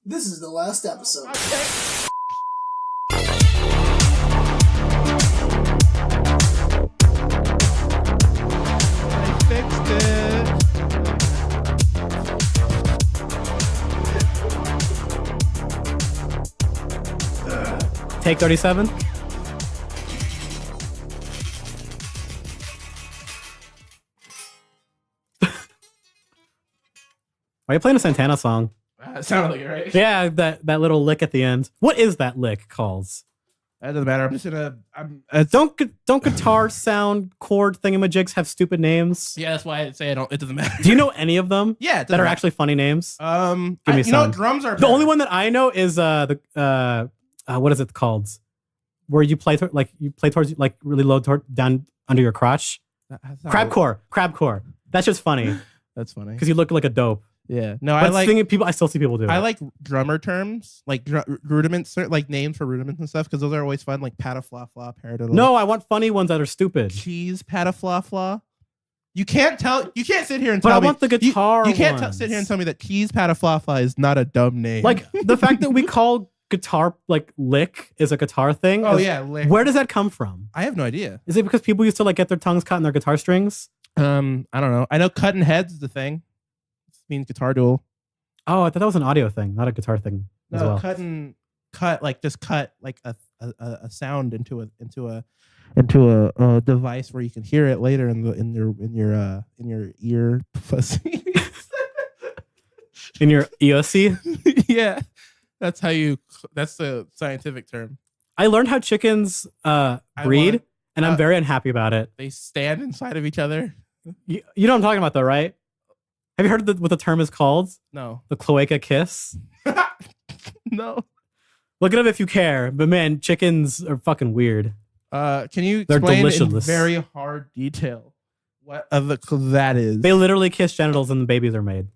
This is the last episode. I fixed it. Take 37. Why are you playing a Santana song? It sounded like it, right? Yeah, that little lick at the end. What is that lick called? That doesn't matter. I'm just gonna. Don't guitar sound chord thingamajigs have stupid names? Yeah, that's why I say I don't. It doesn't matter. Do you know any of them? Yeah, it that are doesn't actually funny names. matter. Give me you know, some. drums are The only one that I know is what is it called? Where you play towards like really low down under your crotch. Crabcore. That's just funny That's funny. because you look like a dope. Yeah. No, But I like. singing people. I still see people do it. I like drummer terms, like rudiments, like names for rudiments and stuff, because those are always fun, like patafla-fla, paradiddle. No, I want funny ones that are stupid. Cheese patafla-fla. You can't sit here and But tell I me. want the guitar. You can't ones. sit here and tell me that cheese patafla-fla is not a dumb name. Like the fact that we call guitar like lick is a guitar thing. Oh yeah, lick. Where does that come from? I have no idea. Is it because people used to like get their tongues cut in their guitar strings? I don't know. I know cutting heads is the thing. It means guitar duel. Oh, I thought that was an audio thing, not a guitar thing as No, well. cut like a sound into a device where you can hear it later in your ear pussy. In your EOC? Yeah, that's the scientific term. I learned how chickens breed, and I'm very unhappy about it. They stand inside of each other. You know what I'm talking about, though, right? Have you heard what the term is called? No. The cloaca kiss? No. Look it up if you care. But man, chickens are fucking weird. Can you They're explain in delicious. very hard detail what that is? They literally kiss genitals and the babies are made.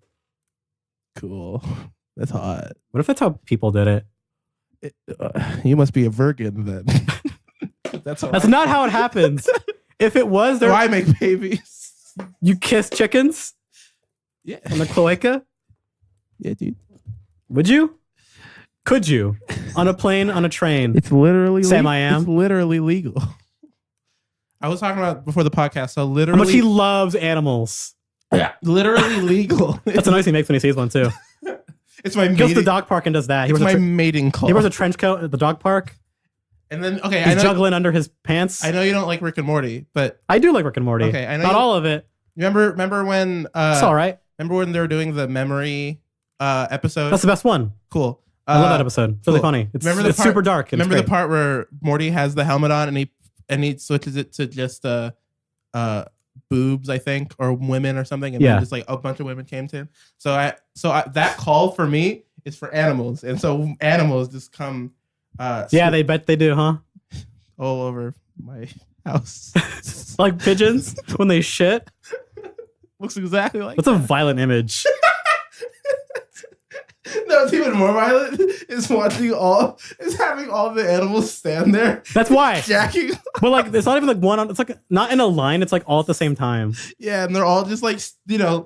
Cool. That's hot. What if that's how people did it? You must be a virgin then. That's Not how it happens. If it was, I make babies. you kiss chickens Yeah. on the cloaca? Yeah, dude. Would you? Could you? On a plane, on a train? It's literally Sam, I am. It's literally legal. I was talking about before the podcast. So How literally, much he loves animals. yeah, literally legal. That's a noise he makes when he sees one too. It's my He goes to the mating, dog park and does that. He it's wears, my mating call. he wears a trench coat at the dog park. And then okay, He's juggling under his pants. I know you don't like Rick and Morty, but I do like Rick and Morty. Okay, I know Not you- all of it. remember when It's all right. remember when they were doing the memory episode? That's the best one. Cool. I love that episode. It's really cool. funny. It's, Remember the it's part- super dark. And Remember it's the great. part where Morty has the helmet on and he switches it to just boobs, I think, or women or something, and Yeah. then just like a bunch of women came to him. So that call for me is for animals, and so animals just come. Yeah, they bet they do, huh? all over my house. Like pigeons when they shit. Looks exactly like. That's a violent image. No, it's even more violent. Is having all the animals stand there That's why. jacking. But like, it's not even like one on. It's like not in a line. It's like all at the same time. Yeah, and they're all just like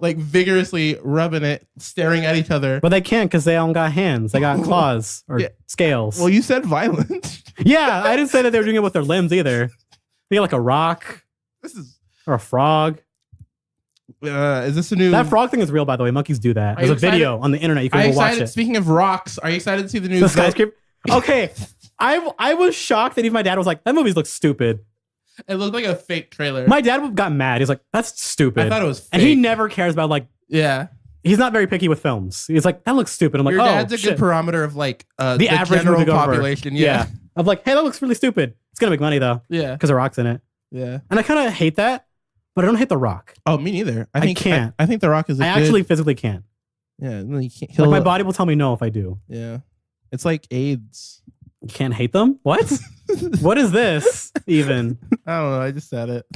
like vigorously rubbing it, staring at each other. But they can't because they don't got hands. They got claws or Yeah. scales. Well, you said violent. Yeah, I didn't say that they were doing it with their limbs either. They got like a rock This is. or a frog. Is this a new? That frog thing is real, by the way. Monkeys do that. Are There's you a video on the internet. You Are can you go watch excited? it. Speaking of rocks, are you excited to see the new The skyscraper. Okay, I was shocked that even my dad was like, "That movie looks stupid." It looked like a fake trailer. My dad got mad. He's like, "That's stupid." I thought it was fake. And he never cares about like. Yeah, He's not very picky with films. He's like, "That looks stupid." I'm like, your "Oh, dad's a shit." good parameter of like the average general moviegoer. population. Yeah, Of like, "Hey, that looks really stupid. It's gonna make money though yeah, because the rock's in it." yeah. And I kind of hate that, but I don't hate the Rock. Oh, me neither. I can't. I think The Rock is. I actually physically can't. Yeah, no, you can't. Like my body will tell me no if I do. Yeah, it's like AIDS. You can't hate them? What? What is this even? I don't know. I just said it.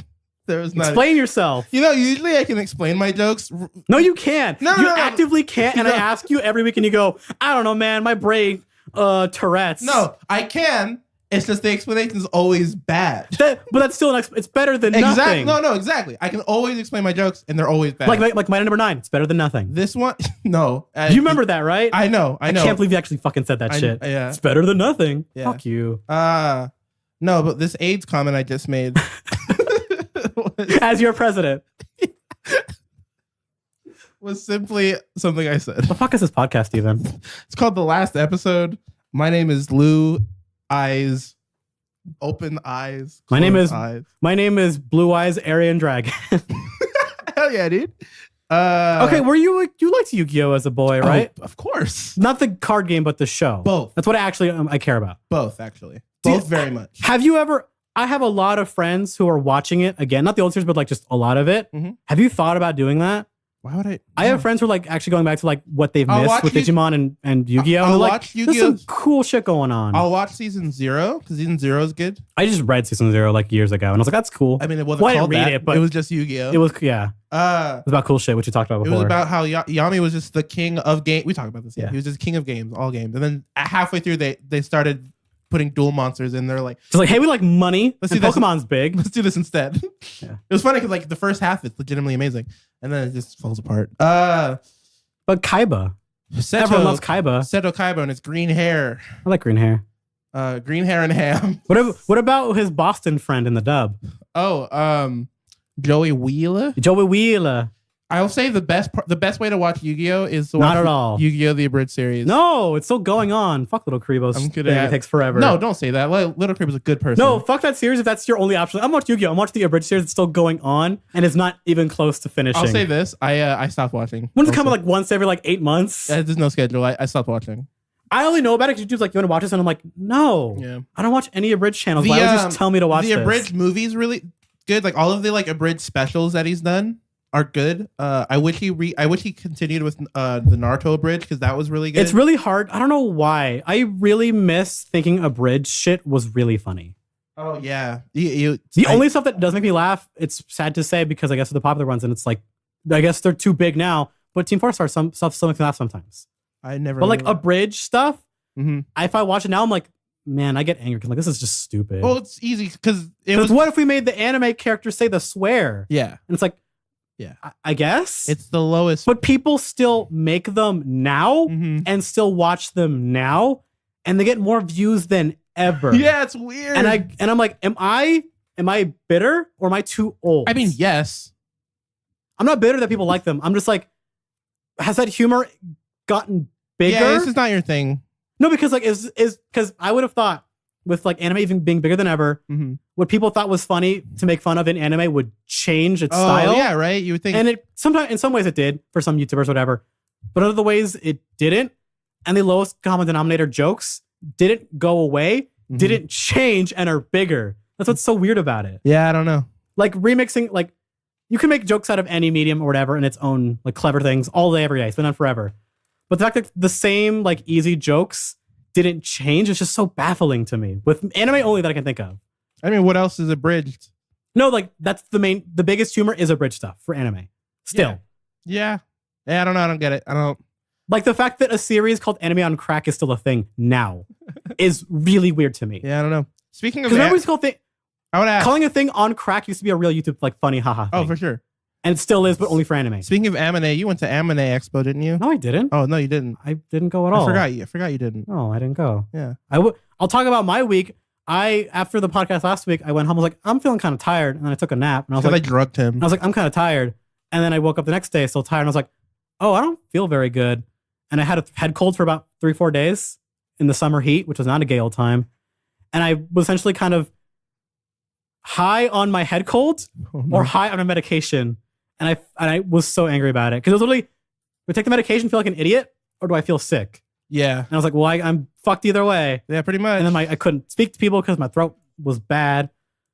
There was not. Explain yourself. You know, usually I can explain my jokes. No, you can't. No, you no, no. actively can't. And I No. ask you every week and you go, I don't know, man. My brain, Tourette's. No, I can It's just the explanation is always bad. But that's still it's better than Exactly. nothing. No, exactly. I can always explain my jokes, and they're always bad. Like my number 9. It's better than nothing. This one, no. You remember that, right? I know. I can't believe you actually fucking said that shit. Yeah. It's better than nothing. Yeah. Fuck you. No, but this AIDS comment I just made as your president was simply something I said. The fuck is this podcast even? It's called The Last Episode. My name is Lou Eyes. Open Eyes. My name is eyes. Blue Eyes Aryan Dragon. Hell yeah, dude. Okay, you liked Yu-Gi-Oh as a boy, right? Oh, of course. Not the card game, but the show. Both. That's what I care about. Both, actually. Both very much. Have you ever? I have a lot of friends who are watching it again, not the old series, but like just a lot of it. Mm-hmm. Have you thought about doing that? Why would I? I have friends who are like actually going back to like what they've missed with Digimon and Yu-Gi-Oh. I'll like, watch Yu-Gi-Oh. There's some cool shit going on. I'll watch season 0 because season 0 is good. I just read season 0 like years ago, and I was like, that's cool. I mean, it wasn't called that. But it was just Yu-Gi-Oh. It was It was about cool shit, which you talked about before. It was about how Yami was just the king of game. We talked about this. Yeah, he was just king of games, all games. And then halfway through, they started putting dual monsters in. They're like, it's like, hey, we like money. Let's and do Pokemon's big. Let's do this instead. Yeah. It was funny because like the first half is legitimately amazing, and then it just falls apart. But Kaiba, everyone loves Kaiba. Seto Kaiba and his green hair. I like green hair. Green hair and ham. What about his Boston friend in the dub? Oh, Joey Wheeler. Joey Wheeler. I'll say the best way to watch Yu-Gi-Oh is to not watch at all Yu-Gi-Oh the abridged series. No, it's still going on. Fuck Little Kribos. It takes forever. No, don't say that. Little Kribos a good person. No, fuck that series if that's your only option. I'm watching Yu-Gi-Oh. I'm watching the abridged series. It's still going on and it's not even close to finishing. I'll say this. I stopped watching. When's it coming? Like once every like 8 months? There's no schedule. I stopped watching. I only know about it because YouTube's like, you want to watch this? And I'm like, no. Yeah. I don't watch any abridged channels. Why would you just tell me to watch the this? abridged movie's really good. Like all of the like abridged specials that he's done are good. I wish he continued with the Naruto abridged because that was really good. It's really hard. I don't know why. I really miss thinking abridged shit was really funny. Oh yeah. Only stuff that does make me laugh, it's sad to say because I guess they're the popular ones and it's like, I guess they're too big now, but Team 4-Star some stuff still makes me laugh sometimes. I never. But like abridged stuff, mm-hmm. If I watch it now, I'm like, man, I get angry because like this is just stupid. Well, it's easy because what if we made the anime character say the swear? Yeah, and it's like, yeah, I guess it's the lowest. But people still make them now mm-hmm. and still watch them now, and they get more views than ever. Yeah, it's weird. And I'm like, am I bitter or am I too old? I mean, yes. I'm not bitter that people like them. I'm just like, has that humor gotten bigger? Yeah, this is not your thing. No, because like is because I would have thought with like anime even being bigger than ever, mm-hmm. what people thought was funny to make fun of in anime would change its style. Yeah, right. You would think, and it sometimes in some ways it did for some YouTubers, whatever, but in other ways it didn't. And the lowest common denominator jokes didn't go away, mm-hmm. didn't change, and are bigger. That's what's so weird about it. Yeah, I don't know. Like remixing, like you can make jokes out of any medium or whatever in its own like clever things all day, every day. It's been on forever. But the fact that the same like easy jokes didn't change is just so baffling to me. With anime only that I can think of. I mean, what else is abridged? No, like that's the biggest humor is abridged stuff for anime. Still. Yeah. I don't know. I don't get it. I don't. Like the fact that a series called Anime on Crack is still a thing now is really weird to me. Yeah, I don't know. Speaking of, because remember this whole thing. I would ask. Calling a thing on crack used to be a real YouTube like funny haha thing. Oh, for sure. And it still is, but only for anime. Speaking of anime, you went to Anime Expo, didn't you? No, I didn't. Oh, no, you didn't. I didn't go at all. I forgot you didn't. No, I didn't go. Yeah. I'll talk about my week. After the podcast last week, I went home. I was like, I'm feeling kind of tired, and then I took a nap. And I was like, I drugged him. I was like, I'm kind of tired, and then I woke up the next day still tired. And I was like, oh, I don't feel very good, and I had a head cold for about 3-4 days in the summer heat, which was not a gay old time, and I was essentially kind of high on my head cold or high on a medication, and I was so angry about it because it was literally, do I take the medication, feel like an idiot, or do I feel sick? Yeah. And I was like, well, I'm fucked either way. Yeah, pretty much. And then I couldn't speak to people because my throat was bad.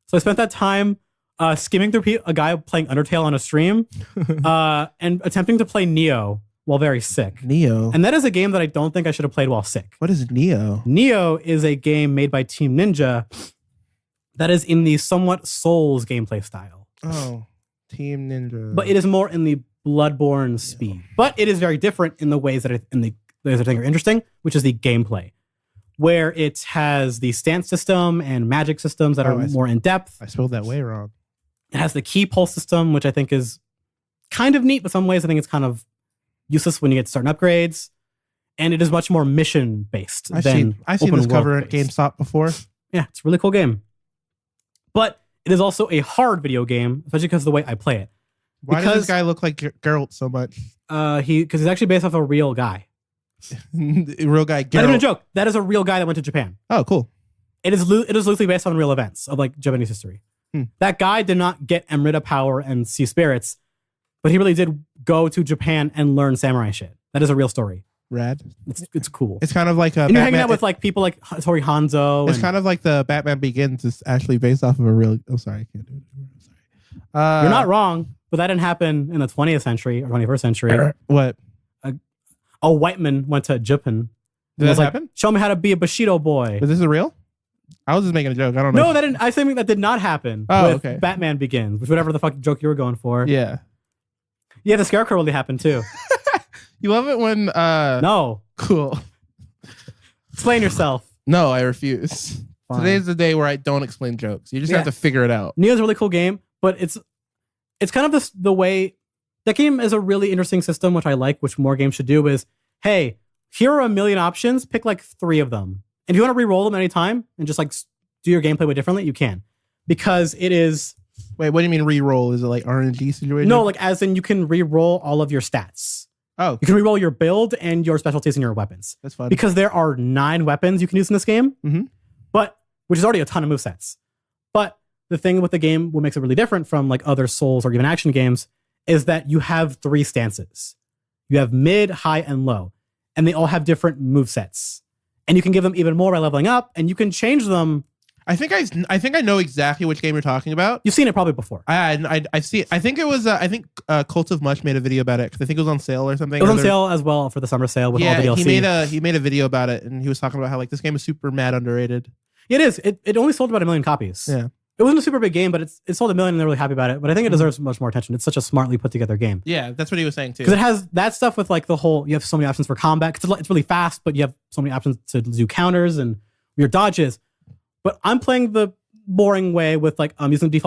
So I spent that time skimming through a guy playing Undertale on a stream and attempting to play Neo while very sick. Neo? And that is a game that I don't think I should have played while sick. What is Neo? Neo is a game made by Team Ninja that is in the somewhat Souls gameplay style. Oh, Team Ninja. But it is more in the Bloodborne speed. But it is very different in the ways that I think are interesting, which is the gameplay. where it has the stance system and magic systems that are more in depth. I spelled that way wrong. It has the key pulse system, which I think is kind of neat, but some ways I think it's kind of useless when you get certain upgrades. And it is much more mission based. I've seen this cover at GameStop before. Yeah, it's a really cool game. But it is also a hard video game, especially because of the way I play it. Why does this guy look like Geralt so much? Because he's actually based off a real guy. A real guy, Geralt. Not even a joke. That is a real guy that went to Japan. Oh, cool. It is loosely based on real events of like Japanese history. That guy did not get Emerita power and see spirits, but he really did go to Japan and learn samurai shit. That is a real story. Rad. It's cool. It's kind of like a. And you're hanging out with like people like Tori Hanzo. It's kind of like the Batman Begins is actually based off of a real. Oh, sorry, I can't do it. Sorry. You're not wrong, but that didn't happen in the 20th century or 21st century. What? A white man went to Japan. Did that happen? Show me how to be a Bushido boy. Is this a real? I was just making a joke. I don't know. No, that didn't. I think that did not happen. Oh, with okay. Batman Begins, which whatever the fuck joke you were going for. Yeah. Yeah, the Scarecrow really happened too. You love it when. No. Cool. Explain yourself. No, I refuse. Fine. Today's the day where I don't explain jokes. You just have to figure it out. Neo's a really cool game, but it's kind of the way that game is a really interesting system, which I like, which more games should do. Is hey, here are a million options. Pick like 3 of them. And if you want to re-roll them anytime and just like do your gameplay way differently, you can. Because it is... Wait, what do you mean re-roll? Is it like RNG situation? No, like as in you can re-roll all of your stats. Oh. You can re-roll your build and your specialties and your weapons. That's fun. Because there are 9 weapons you can use in this game, but which is already a ton of movesets. But the thing with the game, what makes it really different from like other Souls or even action games, is that you have 3 stances. You have mid, high, and low. And they all have different movesets. And you can give them even more by leveling up, and you can change them. I think I know exactly which game you're talking about. You've seen it probably before. I've seen. I think it was. Cult of Mush made a video about it because I think it was on sale or something. It was on sale as well for the summer sale with all the DLC. He made a video about it, and he was talking about how like this game is super mad underrated. It is. It only sold about 1 million copies. Yeah. It wasn't a super big game, but it sold 1 million, and they're really happy about it. But I think it deserves much more attention. It's such a smartly put together game. Yeah, that's what he was saying too. Because it has that stuff with like the whole. You have so many options for combat. Because it's really fast, but you have so many options to do counters and your dodges. But I'm playing the boring way with like I'm using 2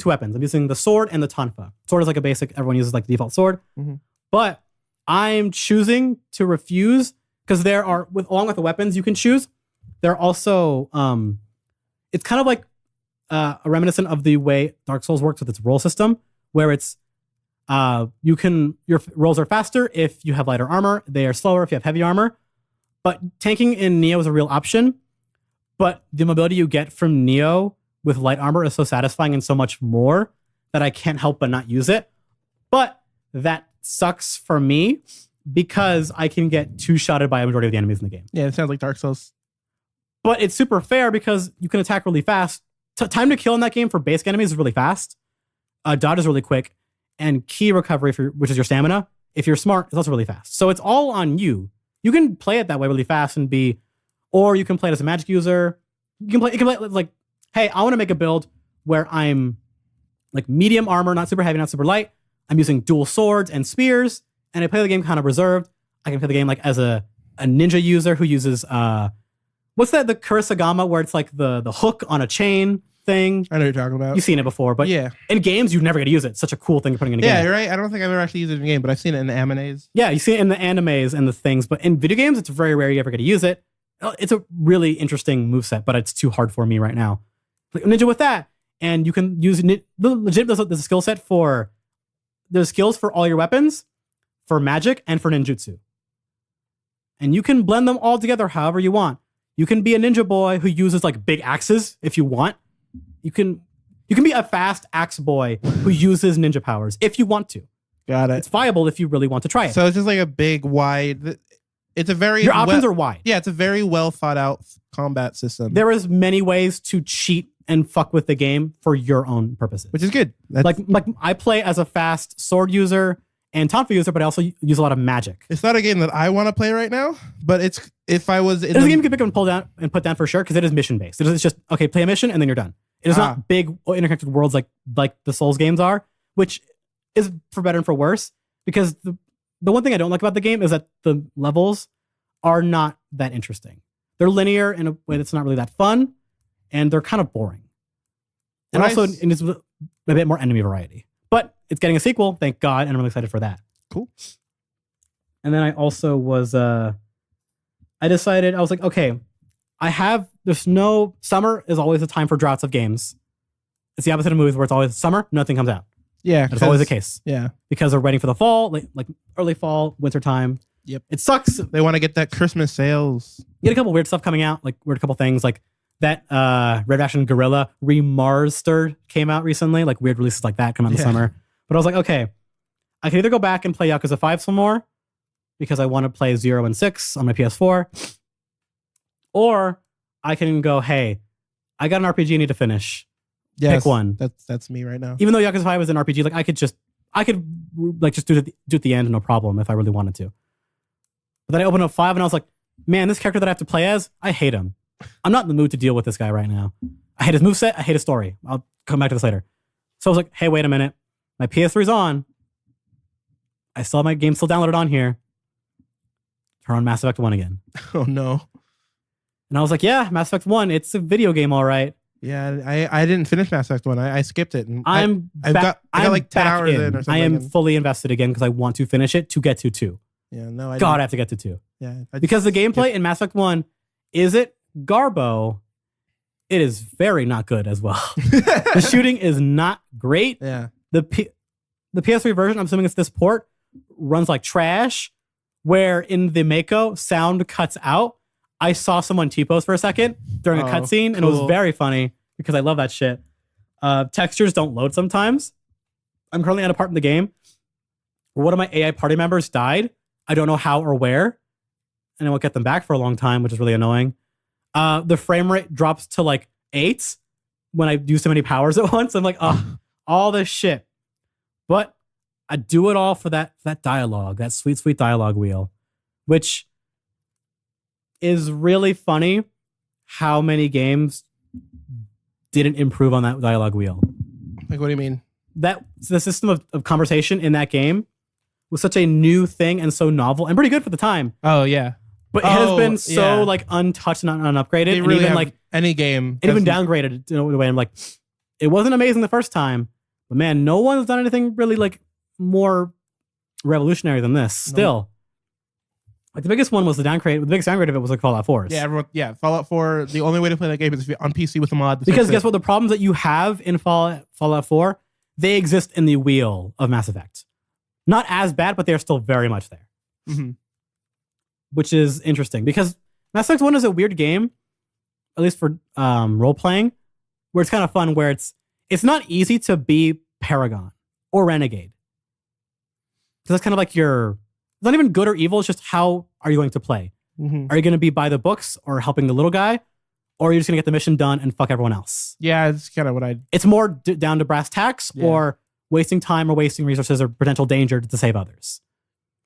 weapons. I'm using the sword and the tonfa. Sword is like a basic. Everyone uses like the default sword. But I'm choosing to refuse because there are along with the weapons you can choose. There are also it's kind of like a reminiscent of the way Dark Souls works with its roll system, where it's your rolls are faster if you have lighter armor. They are slower if you have heavy armor. But tanking in Neo is a real option. But the mobility you get from Neo with light armor is so satisfying and so much more that I can't help but not use it. But that sucks for me because I can get 2-shotted by a majority of the enemies in the game. Yeah, it sounds like Dark Souls. But it's super fair because you can attack really fast. Time to kill in that game for basic enemies is really fast. Dodge is really quick. And key recovery, which is your stamina, if you're smart, is also really fast. So it's all on you. You can play it that way really fast and or you can play it as a magic user. You can play like, hey, I want to make a build where I'm like medium armor, not super heavy, not super light. I'm using dual swords and spears, and I play the game kind of reserved. I can play the game like as a ninja user who uses what's that? The Kurosagama, where it's like the hook on a chain thing. I know what you're talking about. You've seen it before, but yeah, in games you never get to use it. It's such a cool thing you're putting in a game. Yeah, you're right. I don't think I've ever actually used it in a game, but I've seen it in the animes. Yeah, you see it in the animes and the things, but in video games, it's very rare you ever get to use it. It's a really interesting moveset, but it's too hard for me right now. Like ninja with that, and you can use legit. There's a skill set for there's skills for all your weapons, for magic, and for ninjutsu, and you can blend them all together however you want. You can be a ninja boy who uses like big axes if you want. You can be a fast axe boy who uses ninja powers if you want to. Got it. It's viable if you really want to try it. So it's just like a big wide. It's a very your options are wide. Yeah, it's a very well thought out combat system. There is many ways to cheat and fuck with the game for your own purposes, which is good. Like I play as a fast sword user and tonfa user, but I also use a lot of magic. It's not a game that I want to play right now, but it's if I was. It's a game you can pick up and pull down and put down for sure because it is mission based. It's just okay, play a mission and then you're done. It is not big interconnected worlds like the Souls games are, which is for better and for worse. Because the one thing I don't like about the game is that the levels are not that interesting. they're linear in a way that's not really that fun, and they're kind of boring. And Nice. also, it's a bit more enemy variety. But it's getting a sequel, thank God, and I'm really excited for that. Cool. And then I also was, I decided, I was like, okay, summer is always a time for droughts of games. It's the opposite of movies where it's always summer, nothing comes out. Yeah. That's always the case. Yeah. Because they're waiting for the fall, like early fall, winter time. Yep. It sucks. They want to get that Christmas sales. You get a couple weird stuff coming out, like weird couple things, like that Red Faction Gorilla Remastered came out recently, like weird releases like that come out in the summer. But I was like, okay, I can either go back and play Yakuza 5 some more because I want to play 0 and 6 on my PS4, or I can go, hey, I got an RPG I need to finish. Yes, Pick one. That's me right now. Even though Yakuza 5 is an RPG, like I could just do it at the end, no problem if I really wanted to. But then I opened up 5 and I was like, man, this character that I have to play as, I hate him. I'm not in the mood to deal with this guy right now. I hate his moveset. I hate his story. I'll come back to this later. So I was like, hey, wait a minute. My PS3's on. I still have my game still downloaded on here. Turn on Mass Effect 1 again. Oh, no. And I was like, yeah, Mass Effect 1, it's a video game, all right. Yeah, I didn't finish Mass Effect 1. I skipped it. And I got like 10 hours in or something. I am fully invested again because I want to finish it to get to 2. Yeah, no, I have to get to 2. Yeah. Because the gameplay in Mass Effect 1, is it Garbo? It is very not good as well. The shooting is not great. Yeah. The PS3 version, I'm assuming it's this port, runs like trash, where in the Mako, sound cuts out. I saw someone T-pose for a second during a cutscene, and it was very funny because I love that shit. Textures don't load sometimes. I'm currently at a part in the game where one of my AI party members died. I don't know how or where, and I won't get them back for a long time, which is really annoying. The frame rate drops to like 8 when I do so many powers at once. I'm like, oh, all this shit. But I do it all for that dialogue, that sweet, sweet dialogue wheel, which is really funny how many games didn't improve on that dialogue wheel. Like, what do you mean? The system of conversation in that game was such a new thing and so novel and pretty good for the time. Oh, yeah. But it has been so like untouched and unupgraded. They and really even have like any game. and even downgraded in a way. I'm like, it wasn't amazing the first time, but man, no one's done anything really like more revolutionary than this. Still. Like the biggest one was the biggest downgrade of it was like Fallout 4's. Yeah, Fallout 4. The only way to play that game is on PC with a mod. Because guess what? The problems that you have in Fallout 4, they exist in the wheel of Mass Effect. Not as bad, but they're still very much there. Mm-hmm. Which is interesting because Mass Effect 1 is a weird game, at least for role playing, where it's kind of fun. Where it's not easy to be Paragon or Renegade because that's kind of like it's not even good or evil. It's just how are you going to play? Mm-hmm. Are you going to be by the books or helping the little guy? Or are you just going to get the mission done and fuck everyone else? Yeah, it's kind of what It's more down to brass tacks or wasting time or wasting resources or potential danger to save others.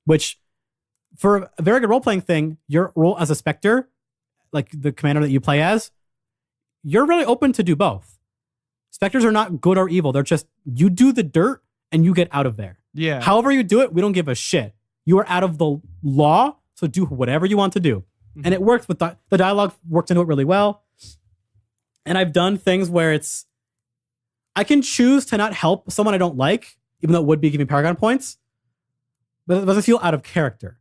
Which, for a very good role-playing thing, your role as a Spectre, like the commander that you play as, you're really open to do both. Spectres are not good or evil. They're just, you do the dirt and you get out of there. Yeah. However you do it, we don't give a shit. You are out of the law, so do whatever you want to do. Mm-hmm. And it works with the dialogue worked into it really well. And I've done things where I can choose to not help someone I don't like, even though it would be giving Paragon points, but it doesn't feel out of character,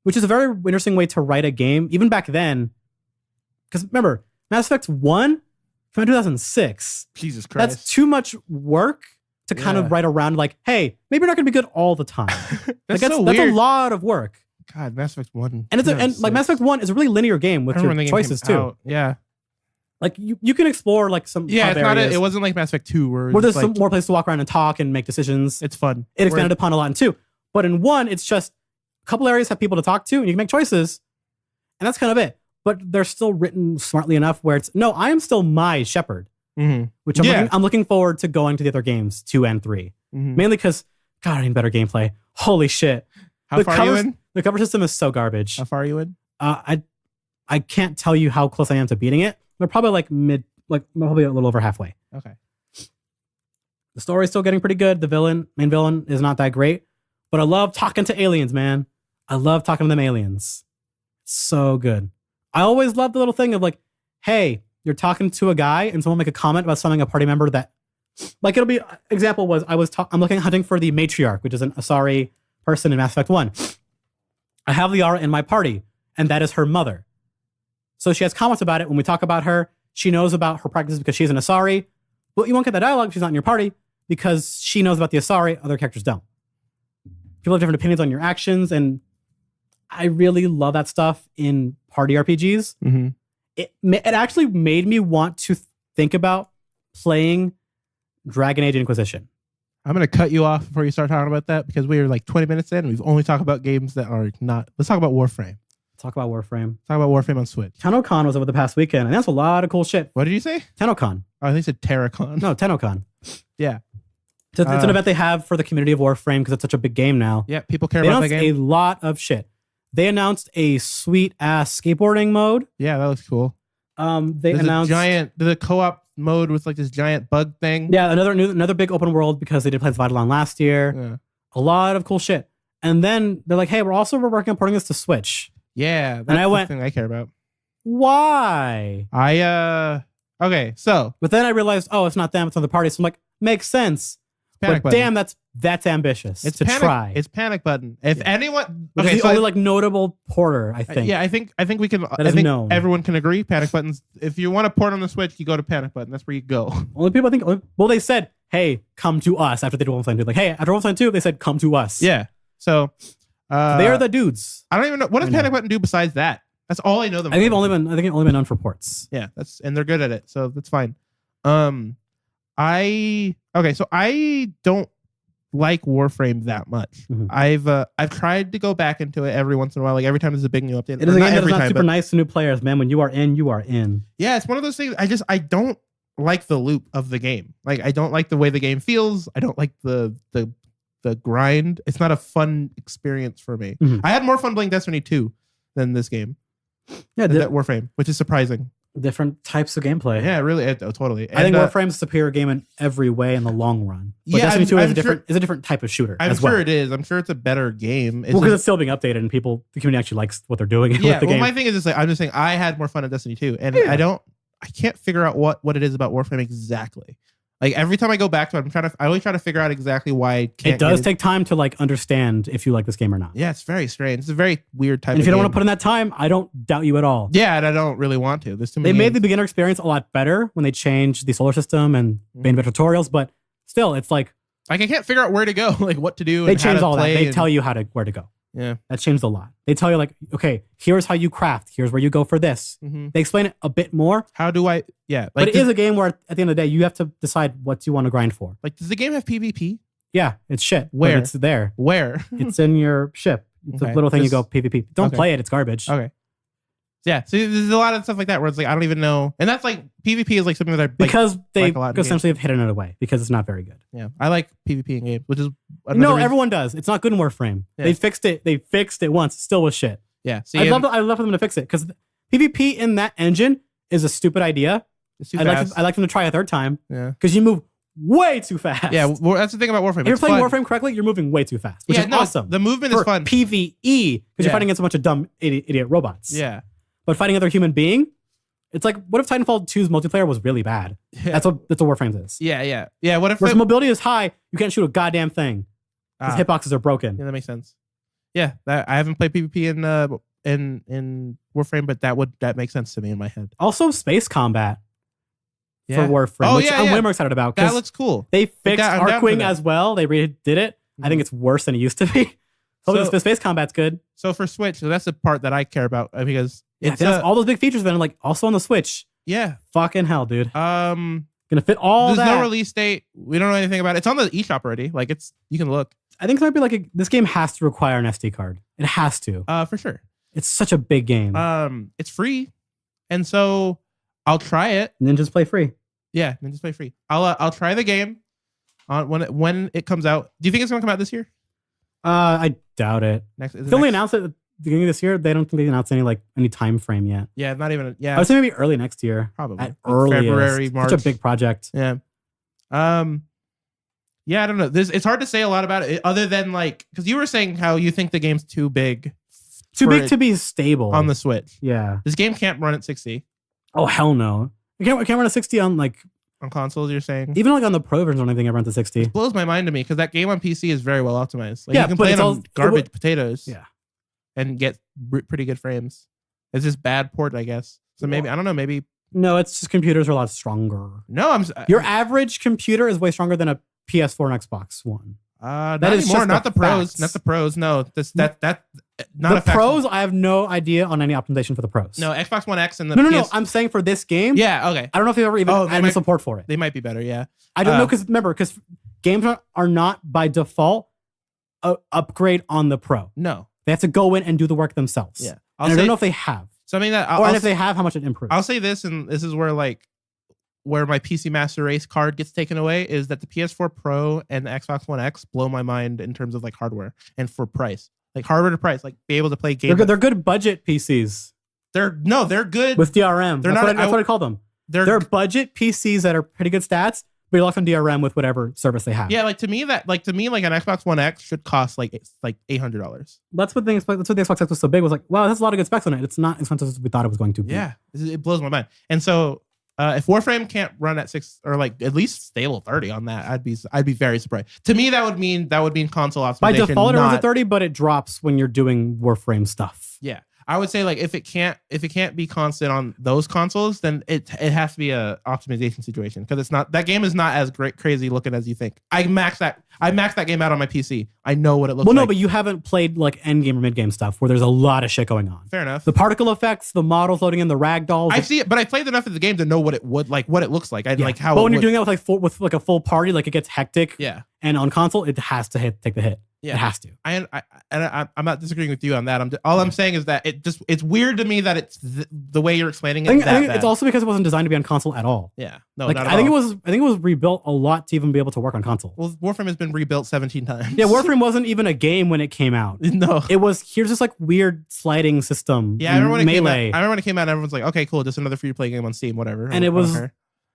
which is a very interesting way to write a game, even back then. Because remember, Mass Effect 1 came in 2006. Jesus Christ. That's too much work to kind of write around like, hey, maybe you're not going to be good all the time. That's a lot of work. God, Mass Effect 1. And like Mass Effect 1 is a really linear game with your choices too. Out. Yeah. Like you can explore like some it's not it wasn't like Mass Effect 2 where there's some more places to walk around and talk and make decisions. It's fun. It expanded upon a lot in 2. But in 1, it's just a couple areas have people to talk to and you can make choices. And that's kind of it. But they're still written smartly enough where I am still my Shepard. Mm-hmm. Which I'm looking forward to going to the other games 2 and 3. Mm-hmm. Mainly because, God, I need better gameplay. Holy shit. How far are you in? The cover system is so garbage. How far are you in? I can't tell you how close I am to beating it. But probably probably a little over halfway. Okay. The story's still getting pretty good. The main villain is not that great. But I love talking to aliens, man. I love talking to them aliens. So good. I always love the little thing of like, hey, you're talking to a guy and someone make a comment about something a party member that, like it'll be, example was I'm looking hunting for the matriarch, which is an Asari person in Mass Effect 1. I have Liara in my party, and that is her mother. So she has comments about it. When we talk about her, she knows about her practices because she's an Asari, but you won't get that dialogue if she's not in your party because she knows about the Asari, other characters don't. People have different opinions on your actions, and I really love that stuff in party RPGs. Mm-hmm. It actually made me want to think about playing Dragon Age Inquisition. I'm going to cut you off before you start talking about that because we are like 20 minutes in and we've only talked about games that are not... Let's talk about Warframe. Talk about Warframe. Talk about Warframe on Switch. TennoCon was over the past weekend, and that's a lot of cool shit. What did you say? TennoCon. Oh, I think you said TerraCon. No, TennoCon. Yeah. It's an event they have for the community of Warframe because it's such a big game now. Yeah, people care about the game. They announced a lot of shit. They announced a sweet-ass skateboarding mode. Yeah, that looks cool. They announced... the co-op mode with like this giant bug thing. Yeah, another big open world because they did Plants of Eidolon last year. Yeah. A lot of cool shit. And then they're like, hey, we're working on porting this to Switch. Yeah, that's the thing I care about. Why? Okay, so. But then I realized, it's not them, it's another party. So I'm like, makes sense. Panic but button. Damn, that's ambitious. It's to try. It's Panic Button. If anyone, which is the only like notable porter, I think. Yeah, I think we can. I think everyone can agree. Panic Buttons. If you want to port on the Switch, you go to Panic Button. That's where you go. Only people I think. Well, they said, "Hey, come to us." After they did Wolfenstein 2, like, "Hey, after Wolfenstein 2, they said, come to us." Yeah. So they are the dudes. I don't even know what does Panic Button do besides that. That's all I know them. I think it's only been done for ports. Yeah, and they're good at it, so that's fine. So I don't like Warframe that much. Mm-hmm. I've tried to go back into it every once in a while, like every time there's a big new update. It is a game that's not super nice to new players, man. When you are in, you are in. Yeah, it's one of those things. I don't like the loop of the game. Like I don't like the way the game feels. I don't like the grind. It's not a fun experience for me. Mm-hmm. I had more fun playing Destiny 2 than this game. Yeah, that Warframe, which is surprising. Different types of gameplay. Yeah, really, totally. I think Warframe's a superior game in every way in the long run. But Destiny 2 is a different type of shooter. I'm sure it is. I'm sure it's a better game. Because it's still being updated and the community actually likes what they're doing. Yeah, with the game. My thing is just like I'm just saying I had more fun in Destiny 2, and I can't figure out what it is about Warframe exactly. Like every time I go back to it, I always try to figure out exactly why I can't. It does take time to like understand if you like this game or not. Yeah, it's very strange. It's a very weird type. And if you don't want to put in that time, I don't doubt you at all. Yeah, and I don't really want to. There's too many. They made the beginner experience a lot better when they changed the solar system and made better tutorials, but still, it's like I can't figure out where to go, like what to do. They changed all that. They tell you where to go. Yeah, that changed a lot. They tell you like, okay, here's how you craft. Here's where you go for this. Mm-hmm. They explain it a bit more. How do I? Yeah, like but it is a game where at the end of the day, you have to decide what you want to grind for. Like, does the game have PvP? Yeah, it's shit. Where? It's there. Where? It's in your ship. It's a little thing you go PvP. Don't play it. It's garbage. Okay. Yeah, so there's a lot of stuff like that where it's like I don't even know, and that's like PvP is like something that I because they essentially have hidden it away because it's not very good. Yeah, I like PvP in games, which is everyone does. It's not good in Warframe. Yeah. They fixed it. They fixed it once. It still was shit. Yeah, I love for them to fix it because PvP in that engine is a stupid idea. I like them to try a third time. Yeah, because you move way too fast. Yeah, well, that's the thing about Warframe. If you're playing Warframe correctly, you're moving way too fast, which is awesome. The movement is fun. PvE because you're fighting against a bunch of dumb idiot robots. Yeah. But fighting another human being, it's like, what if Titanfall 2's multiplayer was really bad? Yeah. That's what Warframe is. Yeah. What if mobility is high? You can't shoot a goddamn thing because hitboxes are broken. Yeah, that makes sense. Yeah, I haven't played PvP in Warframe, but that makes sense to me in my head. Also, space combat for Warframe, which I'm way more excited about. That looks cool. They fixed Arcwing as well. They redid it. Mm-hmm. I think it's worse than it used to be. The space combat's good. So for Switch, that's the part that I care about because it's all those big features. Then like also on the Switch. Yeah, fucking hell, dude. Gonna fit all there's that. There's no release date. We don't know anything about it. It's on the eShop already. Like you can look. I think it might be like this game has to require an SD card. It has to. For sure. It's such a big game. It's free, and so I'll try it. Ninjas play free. Yeah, Ninjas play free. I'll try the game when it comes out. Do you think it's gonna come out this year? I doubt it. They only announced it at the beginning of this year. They don't think they announced any time frame yet. Yeah, not even. Yeah, I would say maybe early next year. Probably at earliest. February, March. Such a big project. Yeah. Yeah, I don't know. It's hard to say a lot about it other than like because you were saying how you think the game's too big Too big to be stable on the Switch. Yeah. This game can't run at 60. Oh hell no! It can't run at 60 on like on consoles. You're saying even like on the Pro version or anything, it runs at 60. It blows my mind to me because that game on PC is very well optimized. Like yeah, you can play it on garbage potatoes. Yeah, and get pretty good frames. It's just bad port, I guess. So maybe I don't know. Maybe no. It's just computers are a lot stronger. No, your average computer is way stronger than a PS4 and Xbox One. Not anymore. Not the pros. Facts. Not the pros. No, not the pros. I have no idea on any optimization for the pros. No, Xbox One X and the no. I'm saying for this game. Yeah. Okay. I don't know if they've ever even added support for it. They might be better. Yeah. I don't know because games are not by default a upgrade on the Pro. No, they have to go in and do the work themselves. Yeah. I don't know if they have. Something that, and if they have, how much it improves. I'll say this, and this is where my PC Master Race card gets taken away, is that the PS4 Pro and the Xbox One X blow my mind in terms of like hardware and for price, like hardware to price, like be able to play games. They're good budget PCs. They're good with DRM. That's what I call them. They're budget PCs that are pretty good stats, but you're locked on DRM with whatever service they have. Yeah, like to me, an Xbox One X should cost like $800. That's what the Xbox X was so big. Was like, wow, that's a lot of good specs on it. It's not expensive as we thought it was going to be. Yeah, it blows my mind. And so if Warframe can't run at 6 or like at least stable 30 on that, I'd be very surprised. To me, that would mean console optimization. By default, it runs at 30, but it drops when you're doing Warframe stuff. Yeah. I would say like if it can't be constant on those consoles, then it has to be a optimization situation because it's not, that game is not as crazy looking as you think. I maxed that game out on my PC. I know what it looks like. Well, no, but you haven't played like end game or mid game stuff where there's a lot of shit going on. Fair enough. The particle effects, the models loading in, the ragdolls. I see it, but I played enough of the game to know what it looks like. Like how. But when you're doing that with a full party, like it gets hectic. Yeah. And on console, it has to take the hit. Yeah. It has to. I'm not disagreeing with you on that. I'm saying is that it's weird to me that it's the way you're explaining it. I think it's also because it wasn't designed to be on console at all. Yeah, no, like, not at I think all. it was rebuilt a lot to even be able to work on console. Well, Warframe has been rebuilt 17 times. Yeah, Warframe wasn't even a game when it came out. No, it was here's this like weird sliding system. Yeah, I remember when it came out. And everyone's like, okay, cool, just another free to play game on Steam, whatever. And it was.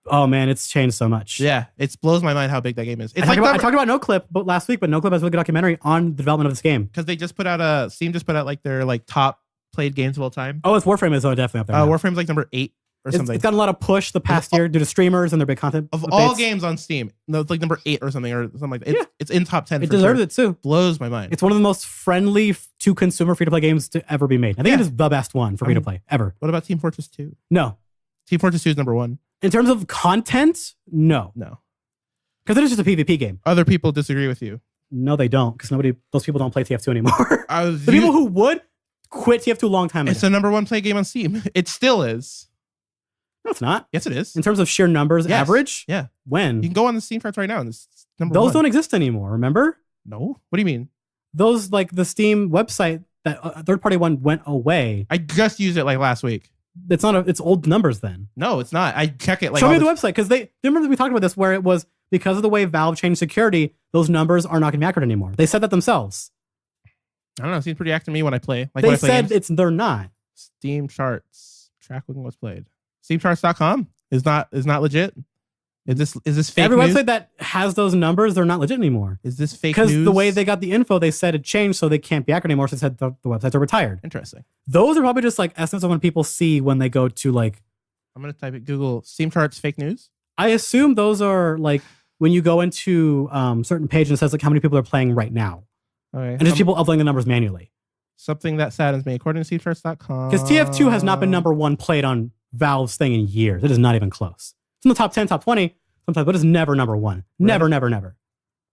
Oh man, it's changed so much. Yeah, it blows my mind how big that game is. I talked about NoClip last week, but NoClip has a really good documentary on the development of this game. Because they just put out Steam just put out like their like top played games of all time. Oh, it's Warframe is definitely up there. Warframe's like number 8 or something. It's gotten a lot of push the past year due to streamers and their big content. Of all games on Steam, no, it's like number 8 or something like that. It's in top 10. It deserves it too. Blows my mind. It's one of the most friendly to consumer free to play games to ever be made. I think it is the best one for free to play ever. What about Team Fortress 2? No. Team Fortress 2 is number 1. In terms of content, no. Because it is just a PvP game. Other people disagree with you. No, they don't. Because those people don't play TF2 anymore. The people who would quit TF2 a long time ago. It's the number 1 play game on Steam. It still is. No, it's not. Yes, it is. In terms of sheer numbers, average? Yeah. When? You can go on the Steam charts right now and it's number Those 1. don't exist anymore, remember? No? What do you mean? Those, like the Steam website, that third-party one went away. I just used it like last week. It's old numbers then. No, it's not. I check it like. Show me the website because they remember we talked about this where it was because of the way Valve changed security, those numbers are not going to be accurate anymore. They said that themselves. I don't know. It seems pretty accurate to me when I play. They said they're not. Steam charts tracking what's played. SteamCharts.com is not legit. Is this fake Every news? website that has those numbers, they're not legit anymore. Is this fake news? Because the way they got the info, they said it changed, so they can't be accurate anymore. So they said the websites are retired. Interesting. Those are probably just like estimates of when people see when they go to like. I'm gonna type it Google Steam charts fake news. I assume those are like when you go into certain page and it says like how many people are playing right now. Okay. And just people uploading the numbers manually. Something that saddens me, according to SteamCharts.com. Because TF2 has not been number 1 played on Valve's thing in years. It is not even close. It's in the top 10, top 20 sometimes, but it's never number 1. Never, never, never.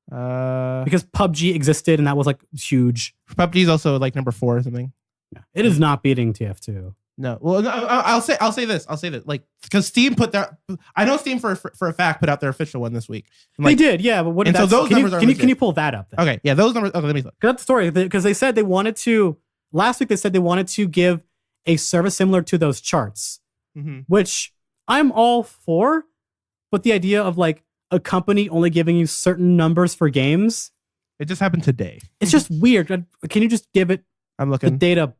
Because PUBG existed and that was like huge. PUBG is also like number 4 or something. Yeah. It is not beating TF2. No. Well, I'll say this. Like, because Steam put their, I know Steam for a fact put out their official one this week. They did, yeah. But what? And so those numbers are. Can you pull that up? Then? Okay, yeah, those numbers. Okay, let me look. That's the story. Because they said they wanted to. Last week they said they wanted to give a service similar to those charts, which I'm all for. But the idea of like a company only giving you certain numbers for games, it just happened today. It's just weird. Can you just give it? I'm looking the data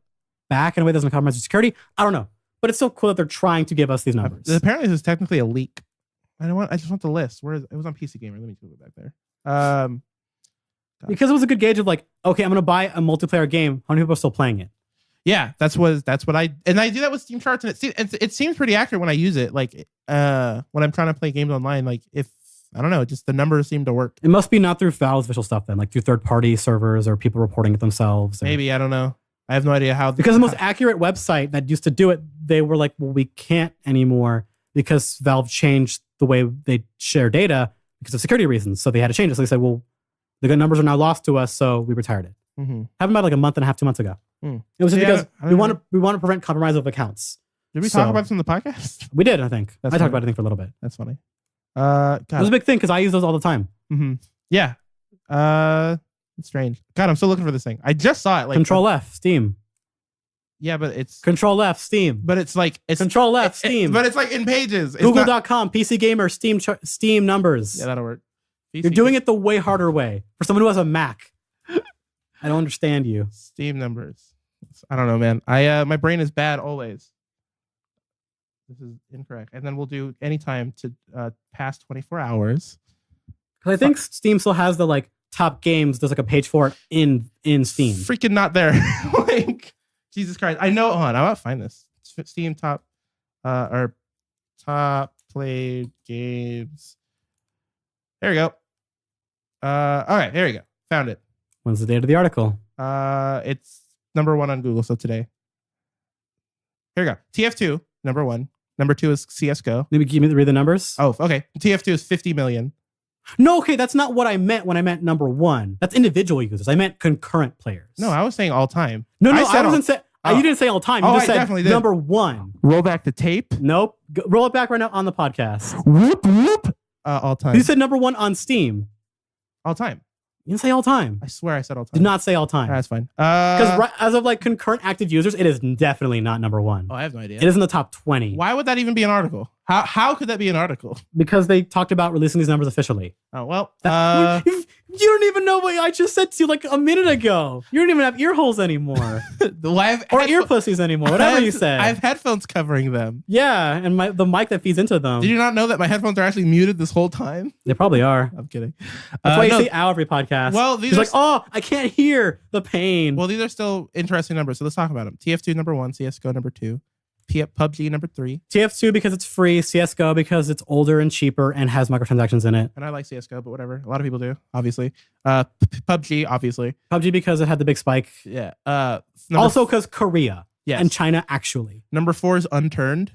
back in a way that doesn't compromise your security. I don't know, but it's still cool that they're trying to give us these numbers. Apparently, this is technically a leak. I just want the list. Where is it? It was on PC Gamer. Let me go back there. Because it was a good gauge of like, okay, I'm gonna buy a multiplayer game. How many people are still playing it? Yeah, that's what I do that with Steam charts, and it seems pretty accurate when I use it. Like when I'm trying to play games online, like if I don't know, just the numbers seem to work. It must be not through Valve's official stuff then, like through third-party servers or people reporting it themselves. Maybe, I don't know. I have no idea how. Because the most accurate website that used to do it, they were like, well, we can't anymore because Valve changed the way they share data because of security reasons. So they had to change it. So they said, well, the good numbers are now lost to us, so we retired it. Mm-hmm. Happened about like a month and a half, 2 months ago. It was just because we want to prevent compromise of accounts. Did we talk about this on the podcast? We did, I think. That's I funny. talked about it, I think, for a little bit. That's funny. It was a big thing because I use those all the time. Mm-hmm. Yeah. It's strange. God, I'm still looking for this thing. I just saw it. Like Control F, Steam. Yeah, but it's Control F, Steam. But it's like it's Control F, Steam. But it's like in pages. Google.com, PC Gamer, Steam numbers. Yeah, that'll work. You're doing it the way harder way for someone who has a Mac. I don't understand you. Steam numbers. I don't know, man. My brain is bad always. This is incorrect. And then we'll do anytime to past 24 hours. Because I think Steam still has the like top games. There's like a page for it in Steam. Freaking not there. Like Jesus Christ. I know. Hold on. I want to find this. Steam top or top played games. There we go. All right. There we go. Found it. When's the date of the article? It's number 1 on Google. So today. Here we go. TF2, number 1. Number 2 is CSGO. Maybe give me read the numbers. Oh, okay. TF2 is 50 million. No, okay, that's not what I meant when I meant number 1. That's individual users. I meant concurrent players. No, I was saying all time. No, I wasn't saying. You didn't say all time. You just said definitely did. number 1. Roll back the tape. Nope. Roll it back right now on the podcast. Whoop whoop. All time. You said number 1 on Steam. All time. You didn't say all time. I swear I said all time. Did not say all time. That's fine. Because as of like concurrent active users, it is definitely not number 1. Oh, I have no idea. It is in the top 20. Why would that even be an article? How could that be an article? Because they talked about releasing these numbers officially. Oh, well. You don't even know what I just said to you like a minute ago. You don't even have ear holes anymore. Or ear pussies anymore, whatever you said. I have headphones covering them. Yeah, and the mic that feeds into them. Did you not know that my headphones are actually muted this whole time? They probably are. I'm kidding. That's why you say ow every podcast. Well, these He's are like, oh, I can't hear the pain. Well, these are still interesting numbers, so let's talk about them. TF2 number 1, CSGO number 2, PUBG number 3. TF2 because it's free, CSGO because it's older and cheaper and has microtransactions in it. And I like CSGO, but whatever. A lot of people do, obviously. PUBG, obviously. PUBG because it had the big spike. Yeah. Also because Korea Yes. and China actually. Number 4 is Unturned,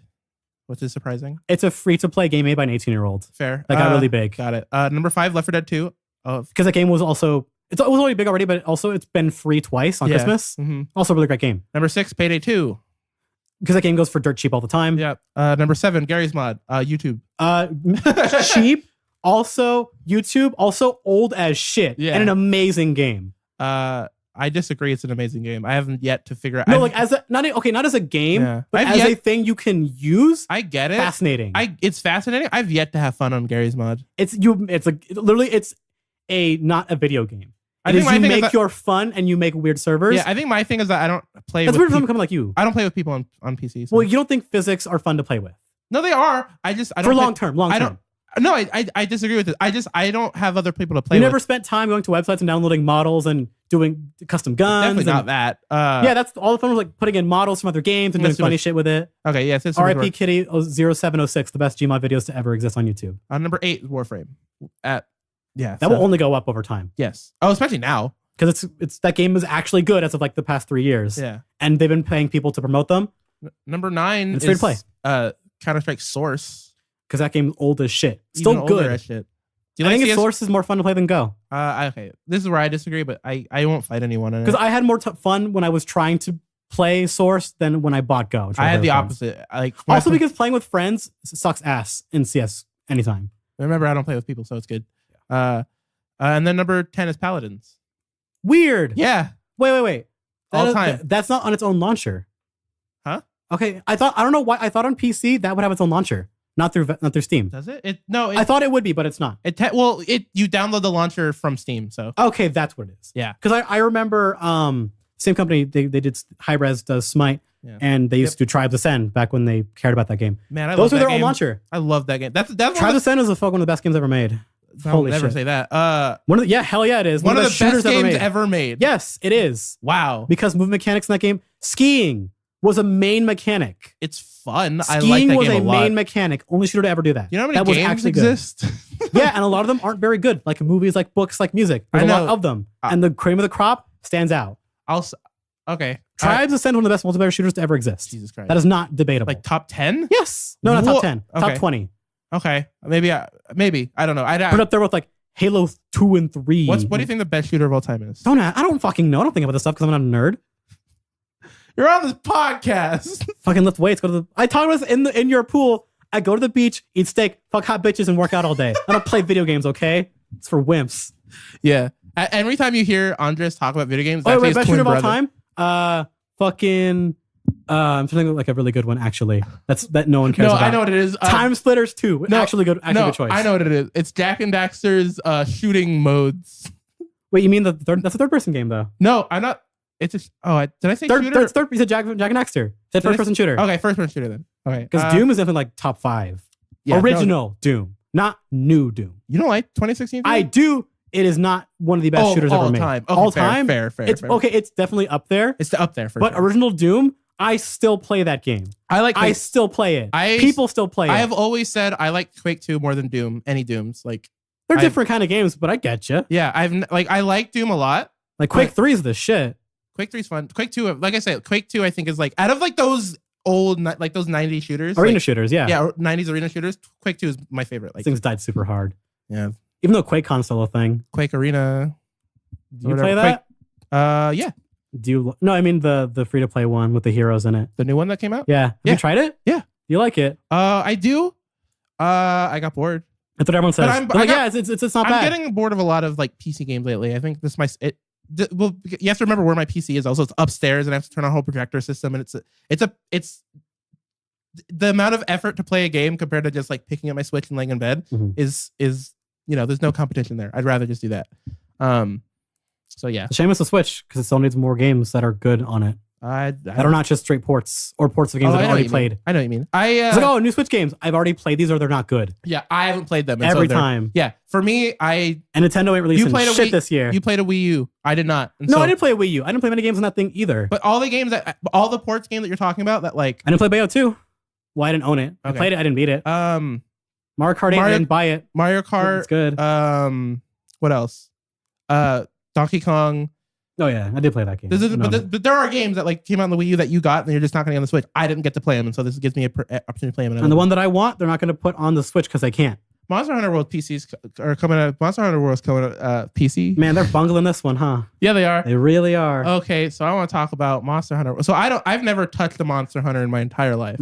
which is surprising. It's a free-to-play game made by an 18-year-old. Fair. That got really big. Got it. Number 5, Left 4 Dead 2. Because that game was also... It was already big already, but also it's been free twice on Christmas. Mm-hmm. Also a really great game. Number 6, Payday 2. Because that game goes for dirt cheap all the time. Yeah. Number 7, Gary's Mod. YouTube. Cheap. Also YouTube. Also old as shit. Yeah. And an amazing game. I disagree. It's an amazing game. I haven't yet to figure out. No, like not as a game, but as a thing you can use. I get it. Fascinating. It's fascinating. I've yet to have fun on Gary's Mod. It's not a video game. I think you make your fun and you make weird servers. Yeah, I think my thing is that I don't play. That's with weird for someone like you. I don't play with people on PC. So. Well, you don't think physics are fun to play with? No, they are. I don't for long term. I don't. No, I disagree with it. I don't have other people to play. You with. never spent time going to websites and downloading models and doing custom guns. Definitely not that. Yeah, that's all the fun was like putting in models from other games and doing funny shit with it. Okay, yes. R.I.P. Kitty 0706, the best Gmod videos to ever exist on YouTube. Number 8 is Warframe. That will only go up over time. Yes. Oh, especially now. Because it's that game is actually good as of like the past 3 years. Yeah. And they've been paying people to promote them. Number 9 is free to play. Counter-Strike Source. Because that game's old as shit. Still even good. As shit. I think Source is more fun to play than Go. Okay. This is where I disagree, but I won't fight anyone. Because I had more fun when I was trying to play Source than when I bought Go. I had the opposite. Also because playing with friends sucks ass in CS anytime. Remember, I don't play with people, so it's good. And then number 10 is Paladins. Weird. Yeah. Wait. All time. That's not on its own launcher. Huh? Okay. I don't know why. I thought on PC that would have its own launcher, not through Steam. Does it? I thought it would be, but it's not. You download the launcher from Steam, so. Okay, that's what it is. Yeah. Because I remember same company they did High-Res does Smite, and they used to do Tribes Ascend back when they cared about that game. Man, those were their own launcher. I love that game. That's Tribes Ascend is one of the best games ever made. I'll Holy never shit. say that. Hell yeah, it is. One of the shooters best games ever made. Yes, it is. Wow. Because movement mechanics in that game, skiing was a main mechanic. It's fun. I like Skiing that was game a a lot. main mechanic. Only shooter to ever do that. You know how many that was games actually exist? Yeah, and a lot of them aren't very good. Like movies, like books, like music. There's a lot of them. And the cream of the crop stands out. Okay. Tribes Ascend, one of the best multiplayer shooters to ever exist. Jesus Christ. That is not debatable. Like top 10? Yes. No, not top 10. Okay. Top 20. Okay. Maybe. I don't know. Put up there with like Halo 2 and 3. What do you think the best shooter of all time is? I don't fucking know. I don't think about this stuff because I'm not a nerd. You're on this podcast. Fucking lift weights. I talk about this in your pool. I go to the beach, eat steak, fuck hot bitches, and work out all day. I don't play video games, okay? It's for wimps. Yeah. Every time you hear Andres talk about video games, best shooter of all time? I'm trying to think of like a really good one, actually. That no one cares about. I know what it is. Time Splitters 2. Actually good choice. I know what it is. It's Jack and Daxter's shooting modes. Wait, you mean that's a third person game though? No, I'm not. It's just. Did I say shooter? Third. You said Jack and Daxter. Said first person shooter. Okay, first person shooter then. Okay, because Doom is definitely like top 5. Yeah, original Doom, not new Doom. You don't like 2016? I do. It is not one of the best shooters ever made. Okay, all time. Fair. Okay, it's definitely up there. It's up there for But sure. original Doom, I still play that game. I still play it. People still play it. I have always said I like Quake 2 more than Doom. Any Dooms like they're different kind of games, but I get you. Yeah, I like Doom a lot. Like Quake 3 is the shit. Quake 3 is fun. Quake 2, like I said, Quake 2 I think is like out of like those old like those 90s shooters, arena shooters, yeah, 90s arena shooters. Quake 2 is my favorite. Like things died super hard. Yeah, even though QuakeCon's still a thing. Quake Arena. Do you play that? Yeah. Do you? No, I mean the free to play one with the heroes in it. The new one that came out. Yeah. Have you tried it? Yeah. You like it? I do. I got bored. That's what everyone says. It's not bad. I'm getting bored of a lot of like PC games lately. I think this well, you have to remember where my PC is. Also, it's upstairs, and I have to turn on a whole projector system, and it's the amount of effort to play a game compared to just like picking up my Switch and laying in bed is there's no competition there. I'd rather just do that. So yeah, shame it's a Switch because it still needs more games that are good on it. That are not just straight ports or ports of games that I've already played. I know what you mean. It's like, new Switch games. I've already played these or they're not good. Yeah, I haven't played them. Every time. Yeah, for me, and Nintendo ain't releasing shit this year. You played a Wii U. I did not. No, I didn't play a Wii U. I didn't play many games on that thing either. But all the ports games that you're talking about that like... I didn't play Bayo 2. Well, I didn't own it. Okay. I played it. I didn't beat it. Mario Kart 8, I didn't buy it. Mario Kart. It's good. What else? Donkey Kong. Oh yeah, I did play that game. But there are games that like came out on the Wii U that you got and you're just not getting on the Switch. I didn't get to play them, and so this gives me an opportunity to play them. And the one that I want, they're not going to put on the Switch because they can't. Monster Hunter World PCs are coming out. Monster Hunter World's coming out PC. Man, they're bungling this one, huh? Yeah, they are. They really are. Okay, so I want to talk about Monster Hunter. So I've never touched a Monster Hunter in my entire life.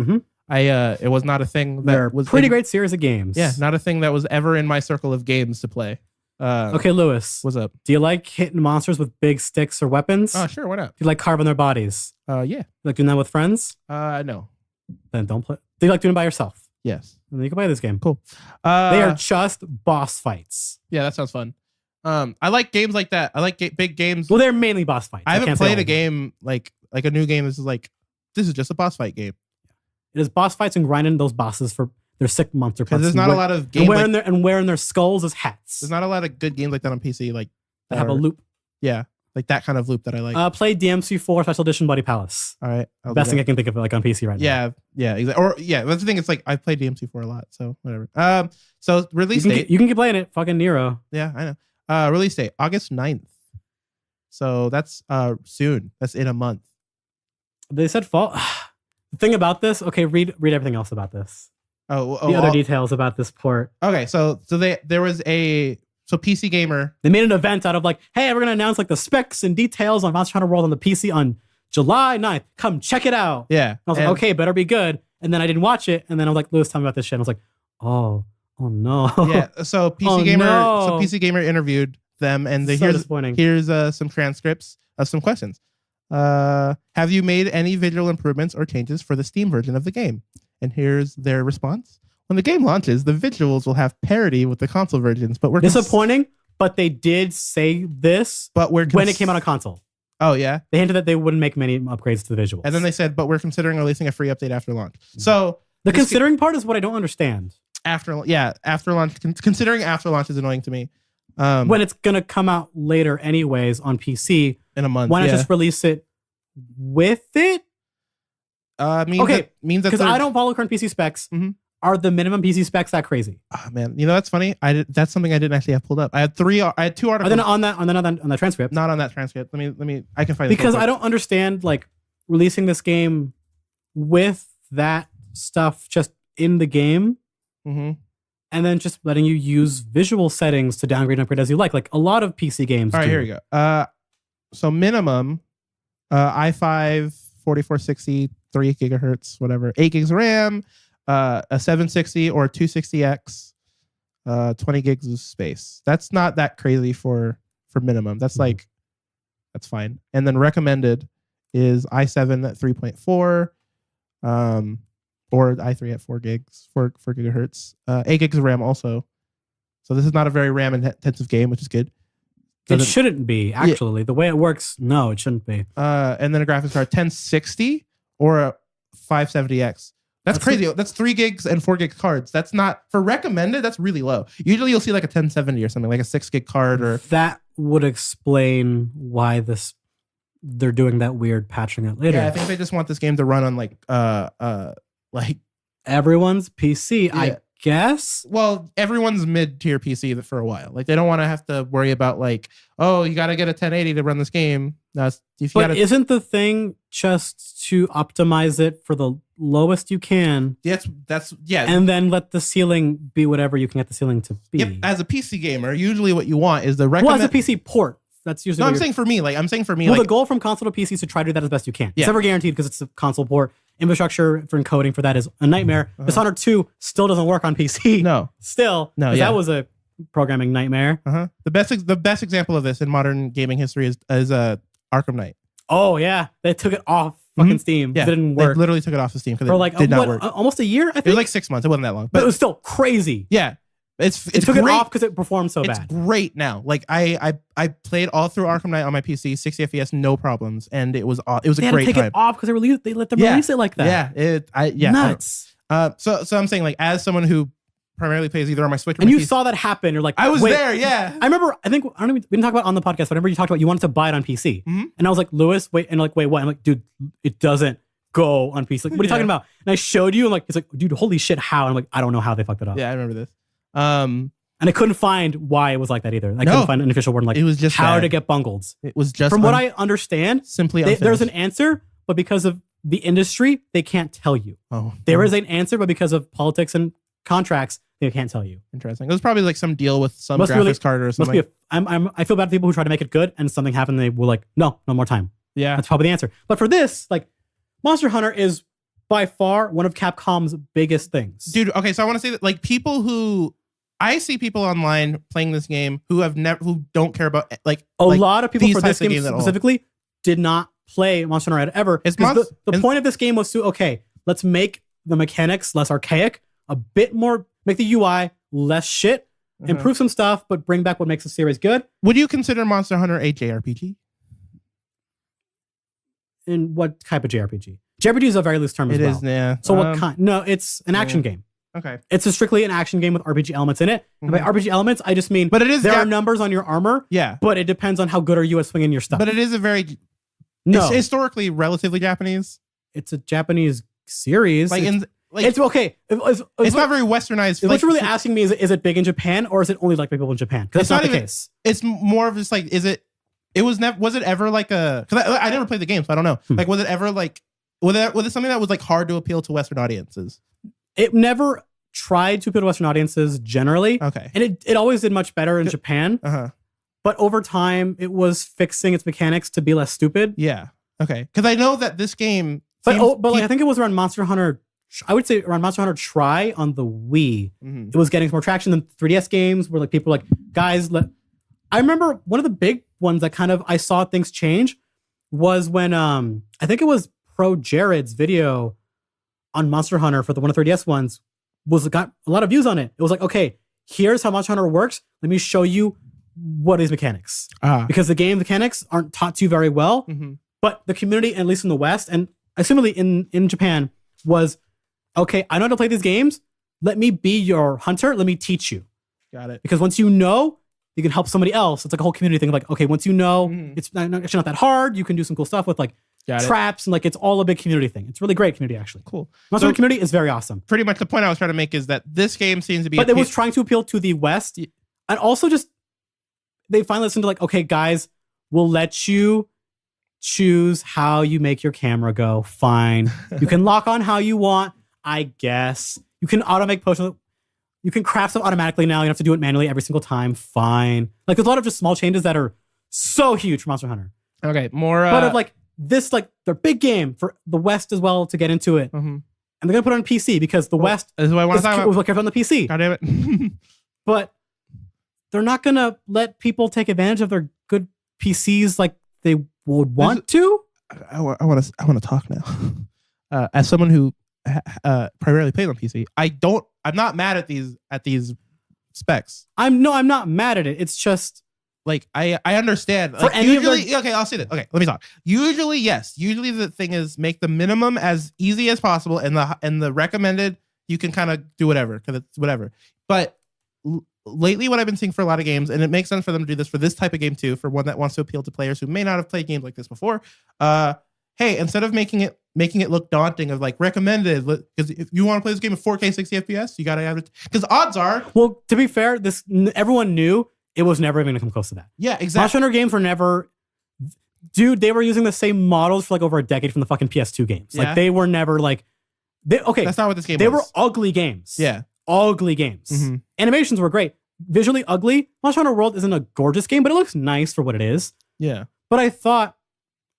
It was not a thing that was pretty great series of games. Yeah, not a thing that was ever in my circle of games to play. Okay, Lewis. What's up? Do you like hitting monsters with big sticks or weapons? Oh, sure. Why not? Do you like carving their bodies? Yeah. You like doing that with friends? No. Then don't play. Do you like doing it by yourself? Yes. And then you can play this game. Cool. They are just boss fights. Yeah, that sounds fun. I like games like that. I like big games. Well, they're mainly boss fights. I haven't played a game like a new game. This is just a boss fight game. It is boss fights and grinding those bosses for their sick monster parts. There's not a lot of games wearing their skulls as hats. There's not a lot of good games like that on PC. Like that have a loop. Yeah, like that kind of loop that I like. Play DMC4 Special Edition Buddy Palace. All right, best thing I can think of like on PC right now. Yeah, exactly. Or that's the thing. It's like I've played DMC4 a lot, so whatever. So release date. You can keep playing it. Fucking Nero. Yeah, I know. Release date August 9th. So that's soon. That's in a month. They said fall. The thing about this, okay, read everything else about this. The other details about this port. Okay, so there was PC Gamer. They made an event out of like, hey, we're gonna announce like the specs and details on Monster Hunter World on the PC on July 9th. Come check it out. Yeah. And I was like, okay, better be good. And then I didn't watch it, and then I was like, Lewis, tell me about this shit. And I was like, oh no. Yeah. So PC Gamer interviewed them, and here's some transcripts of some questions. Have you made any visual improvements or changes for the Steam version of the game? And here's their response. When the game launches, the visuals will have parity with the console versions, but we're disappointing, but they did say this when it came out on console. Oh, yeah? They hinted that they wouldn't make many upgrades to the visuals. And then they said, but we're considering releasing a free update after launch. So the considering part is what I don't understand. after launch. Considering after launch is annoying to me. When it's gonna come out later anyways on PC in a month. Why not just release it with it? Means that because I don't follow current PC specs. Mm-hmm. Are the minimum PC specs that crazy? Oh man, that's funny. That's something I didn't actually have pulled up. I had two articles. Then on that transcript. Not on that transcript. Let me. I can find it because I don't understand like releasing this game with that stuff just in the game, and then just letting you use visual settings to downgrade and upgrade as you like. Like a lot of PC games. All right, here we go. So minimum, i5 4460, 3 gigahertz, whatever, 8 gigs of RAM. A 760 or 260X, 20 gigs of space. That's not that crazy for minimum. That's that's fine. And then recommended is i7 at 3.4, or i3 at 4 gigs, 4 gigahertz, 8 gigs of RAM also. So this is not a very RAM intensive game, which is good. It shouldn't be, actually. The way it works, no, it shouldn't be. And then a graphics card 1060 or a 570X. That's crazy. That's 3 gigs and 4 gig cards. That's not for recommended. That's really low. Usually you'll see like a 1070 or something, like a 6 gig card. Or that would explain why they're doing that weird patching it later. Yeah, I think they just want this game to run on like everyone's PC. Yeah. I guess. Well, everyone's mid-tier PC for a while. Like they don't want to have to worry about like, oh, you got to get a 1080 to run this game. Isn't the thing just to optimize it for the lowest you can? That's and then let the ceiling be whatever you can get the ceiling to be. Yep. As a PC gamer, usually what you want is the recommend. Well, as a PC port. That's usually. No, I'm saying for me. Well, the goal from console to PC is to try to do that as best you can. It's never guaranteed because it's a console port. Infrastructure for encoding for that is a nightmare. Dishonored 2 still doesn't work on PC. No. Still. No. That was a programming nightmare. The best example of this in modern gaming history is Arkham Knight. Oh yeah, they took it off fucking Steam. Yeah, it didn't work. They literally took it off of Steam for like did not work. Almost a year. I think it was like 6 months. It wasn't that long, but it was still crazy. Yeah. It took it off because it performed so bad. It's great now. Like I played all through Arkham Knight on my PC, 60 FPS, no problems, and it was a great time. They had to take it off because they let them release it like that. Nuts. So I'm saying like as someone who primarily plays either on my Switch or and my you PC, saw that happen. You're like, I was there. Yeah, I remember. I don't know. We didn't talk about it on the podcast. But I remember you talked about you wanted to buy it on PC, and I was like, Lewis, wait, what? I'm like, dude, it doesn't go on PC. Like, what are you talking about? And I showed you, and like, it's like, dude, holy shit, how? And I'm like, I don't know how they fucked it up. Yeah, I remember this. And I couldn't find why it was like that either. I couldn't find an official word like it was just how to get bungled. It was just from what I understand, simply there's an answer, but because of the industry, they can't tell you. There is an answer, but because of politics and contracts, they can't tell you. Interesting. It was probably like some deal with some graphics card or something. I feel bad for people who try to make it good and something happened. They were like, no more time. Yeah, that's probably the answer. But for this, like, Monster Hunter is by far one of Capcom's biggest things, dude. Okay, so I want to say that like I see people online playing this game who don't care about like a lot of people for this game specifically did not play Monster Hunter ever. The point of this game was to let's make the mechanics less archaic, a bit more, make the UI less shit, improve some stuff, but bring back what makes the series good. Would you consider Monster Hunter a JRPG? In what type of JRPG? JRPG is a very loose term as well. It is, yeah. So what kind? No, it's an action game. Okay. It's strictly an action game with RPG elements in it. And by RPG elements, I just mean there are numbers on your armor. Yeah. But it depends on how good are you at swinging your stuff. But it is it's historically relatively Japanese. It's a Japanese series. It's okay. It's not very westernized. What you're really asking me is it big in Japan or is it only like people in Japan? Because that's not the case. It's more of just like, was it ever like a, because I never played the game, so I don't know. Like, was it ever like, was it something that was like hard to appeal to Western audiences? It never tried to appeal to Western audiences generally. Okay. And it always did much better in Japan. But over time, it was fixing its mechanics to be less stupid. Yeah. Okay. Because I know that this game... I think it was around Monster Hunter... I would say around Monster Hunter Tri on the Wii. It was getting some more traction than 3DS games where like people were like, guys... I remember one of the big ones that kind of I saw things change was when I think it was Pro Jared's video on Monster Hunter for one of the 3DS ones got a lot of views on it. It was like, okay, here's how Monster Hunter works. Let me show you what is mechanics. Because the game mechanics aren't taught to you very well, but the community, at least in the West, and assumably in Japan, was, okay, I know how to play these games. let me be your hunter. Let me teach you. Got it. Because once you know, you can help somebody else. It's like a whole community thing of like, okay, once you know, it's actually not that hard. You can do some cool stuff with like traps and like it's all a big community thing. It's really great community actually. Cool. Monster Hunter community is very awesome. Pretty much the point I was trying to make is that this game seems to be, but it was trying to appeal to the West, and also just they finally listened to like, okay, guys, we'll let you choose how you make your camera go. Fine, you can lock on how you want. I guess you can auto make potions. You can craft stuff automatically now. You don't have to do it manually every single time. Fine. Like there's a lot of just small changes that are so huge for Monster Hunter. Okay, more. But of like this, like their big game for the West as well to get into it, and they're gonna put it on PC because the West is what I want to talk about. Was like on the PC. God damn it! But they're not gonna let people take advantage of their good PCs like they would want to. I want to talk now. As someone who primarily plays on PC, I'm not mad at these specs. I'm not mad at it. It's just like I understand. For like, any usually, okay, I'll say this. Okay, let me talk. Usually, yes. Usually the thing is make the minimum as easy as possible, and the recommended you can kind of do whatever because it's whatever. But lately, what I've been seeing for a lot of games, and it makes sense for them to do this for this type of game too, for one that wants to appeal to players who may not have played games like this before. Hey, instead of making it look daunting of like recommended, because if you want to play this game at 4K 60 FPS, you got to have it. Because odds are, well, to be fair, everyone knew it was never even going to come close to that. Yeah, exactly. Monster Hunter games were never, dude. They were using the same models for like over a decade from the fucking PS2 games. Like they were never like, that's not what this game. They were ugly games. Yeah, ugly games. Animations were great, visually ugly. Monster Hunter World isn't a gorgeous game, but it looks nice for what it is. Yeah, but I thought,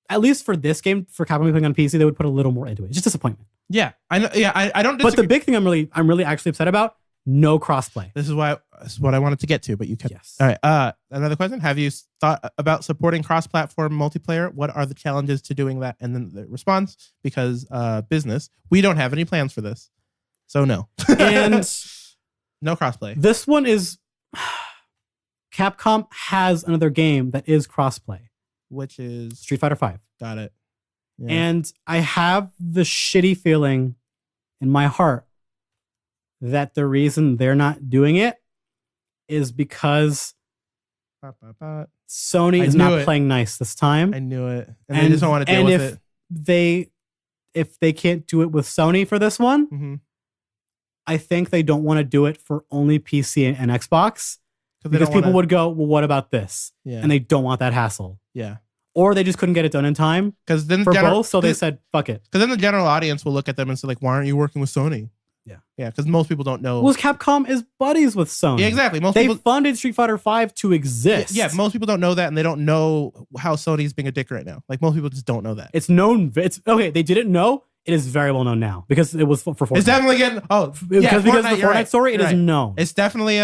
at least for this game, for Capcom playing on PC, they would put a little more into it. It's just disappointment. Yeah, I know. Yeah, I don't. But the big thing I'm really actually upset about: no crossplay. This is what I wanted to get to, but you kept. Yes. All right. Another question: have you thought about supporting cross-platform multiplayer? What are the challenges to doing that? And then the response: because business, we don't have any plans for this, so no. And no crossplay. This one is Capcom has another game that is crossplay, which is Street Fighter V. Got it. Yeah. And I have the shitty feeling in my heart that the reason they're not doing it is because Sony is not playing nice this time. I knew it. And they just don't want to deal with it. If they can't do it with Sony for this one, I think they don't want to do it for only PC and Xbox. Because people would go, well, what about this? Yeah. And they don't want that hassle. Yeah. Or they just couldn't get it done in time then for both, so they said, fuck it. Because then the general audience will look at them and say, like, why aren't you working with Sony? Yeah. Yeah, because most people don't know. Well, Capcom is buddies with Sony. Yeah, exactly. They funded Street Fighter V to exist. Yeah, most people don't know that, and they don't know how Sony's being a dick right now. Like, most people just don't know that. It's known. Okay, they didn't know. It is very well known now because it was for Fortnite. It's definitely getting, because of the Fortnite story, it is known. It's definitely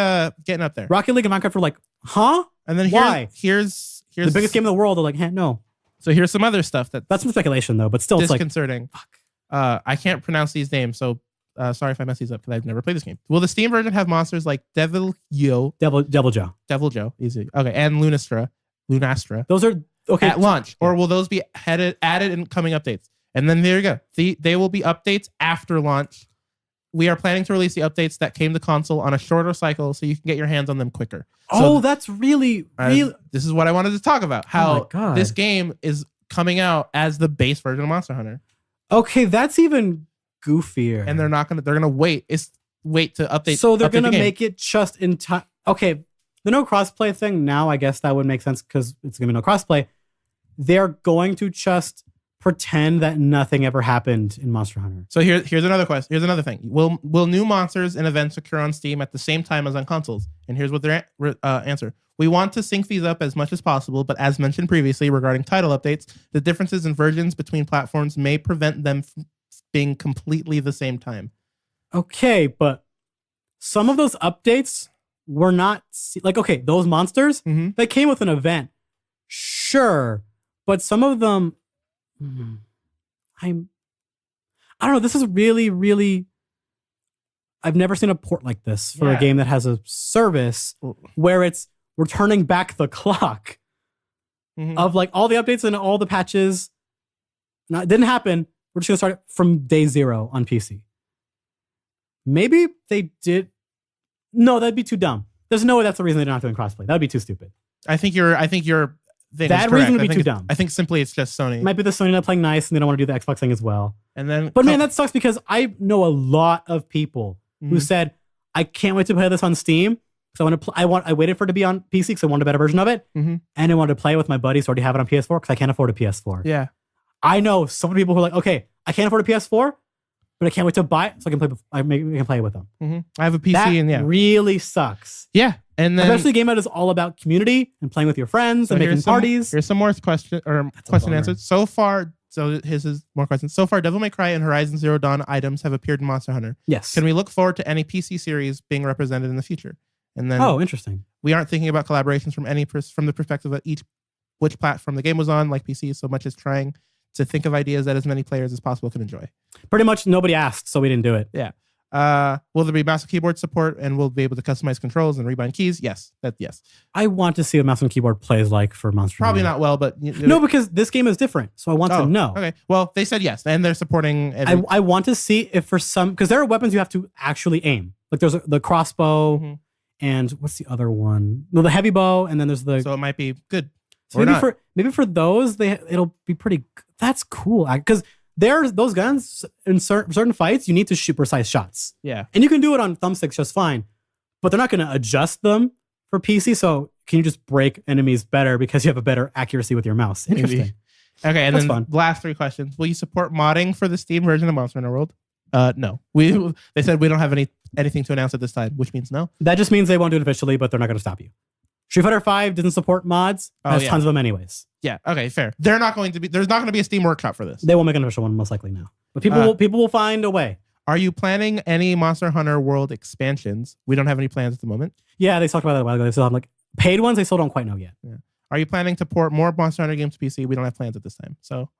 getting up there. Rocket League and Minecraft were like, huh? And then here's the biggest game in the world. They're like, no. So here's some other stuff that's some speculation though, but still disconcerting. It's like, fuck. I can't pronounce these names, so sorry if I mess these up because I've never played this game. Will the Steam version have monsters like Devil Joe, easy, okay, and Lunastra? Those are okay at launch, or will those be added in coming updates? And then there you go. They will be updates after launch. We are planning to release the updates that came to console on a shorter cycle so you can get your hands on them quicker. So that's really. This is what I wanted to talk about. How this game is coming out as the base version of Monster Hunter. Okay, that's even goofier. And they're gonna wait to update. So they're gonna make it just in time. Okay, the no crossplay thing. Now I guess that would make sense because it's gonna be no crossplay. They're going to just pretend that nothing ever happened in Monster Hunter. So here's another question. Here's another thing. Will new monsters and events occur on Steam at the same time as on consoles? And here's what their answer. We want to sync these up as much as possible, but as mentioned previously regarding title updates, the differences in versions between platforms may prevent them from being completely the same time. Okay, but some of those updates were not those monsters, they came with an event. Sure, but some of them I don't know. This is really, really. I've never seen a port like this for a game that has a service where we're turning back the clock of like all the updates and all the patches. No, it didn't happen. We're just gonna start it from day 0 on PC. Maybe they did. No, that'd be too dumb. There's no way that's the reason they're not doing crossplay. That would be too stupid. I think your thing That is reason correct. would be too dumb. I think simply it's just Sony. It might be the Sony not playing nice and they don't want to do the Xbox thing as well. And then, but man, that sucks because I know a lot of people who said, I can't wait to play this on Steam. So I waited for it to be on PC because I wanted a better version of it. And I wanted to play it with my buddies who already have it on PS4 because I can't afford a PS4. Yeah. I know so many people who are like, okay, I can't afford a PS4, but I can't wait to buy it so I can play. I can play it with them. I have a PC that really sucks. Yeah, and then especially a game that is all about community and playing with your friends and making parties. Here's some more question answered so far. So his is more questions. So far, Devil May Cry and Horizon Zero Dawn items have appeared in Monster Hunter. Yes. Can we look forward to any PC series being represented in the future? And then, interesting. We aren't thinking about collaborations from the perspective of which platform the game was on, like PC, so much as trying to think of ideas that as many players as possible can enjoy. Pretty much nobody asked, so we didn't do it. Yeah. Will there be mouse and keyboard support and we'll be able to customize controls and rebind keys? Yes. Yes. I want to see what mouse and keyboard plays like for Monster Hunter. Probably not well, but... No, because this game is different, so I want to know. Okay. Well, they said yes, and they're supporting... I want to see if for some... Because there are weapons you have to actually aim. Like there's the crossbow, and what's the other one? No, the heavy bow, and then there's the... So it might be good. So maybe for those, it'll be pretty... That's cool. Because there's those guns in certain fights, you need to shoot precise shots. Yeah. And you can do it on thumbsticks just fine, but they're not going to adjust them for PC. So can you just break enemies better because you have a better accuracy with your mouse? Interesting. Maybe. Okay, and That's then fun. Last three questions. Will you support modding for the Steam version of Monster Hunter World? No. They said we don't have anything to announce at this time, which means no. That just means they won't do it officially, but they're not going to stop you. Street Fighter 5 doesn't support mods. Has tons of them anyways. Yeah. Okay. Fair. There's not going to be a Steam workshop for this. They won't make an official one most likely now. But people will find a way. Are you planning any Monster Hunter World expansions? We don't have any plans at the moment. Yeah, they talked about that a while ago. They still have paid ones. They still don't quite know yet. Yeah. Are you planning to port more Monster Hunter games to PC? We don't have plans at this time. So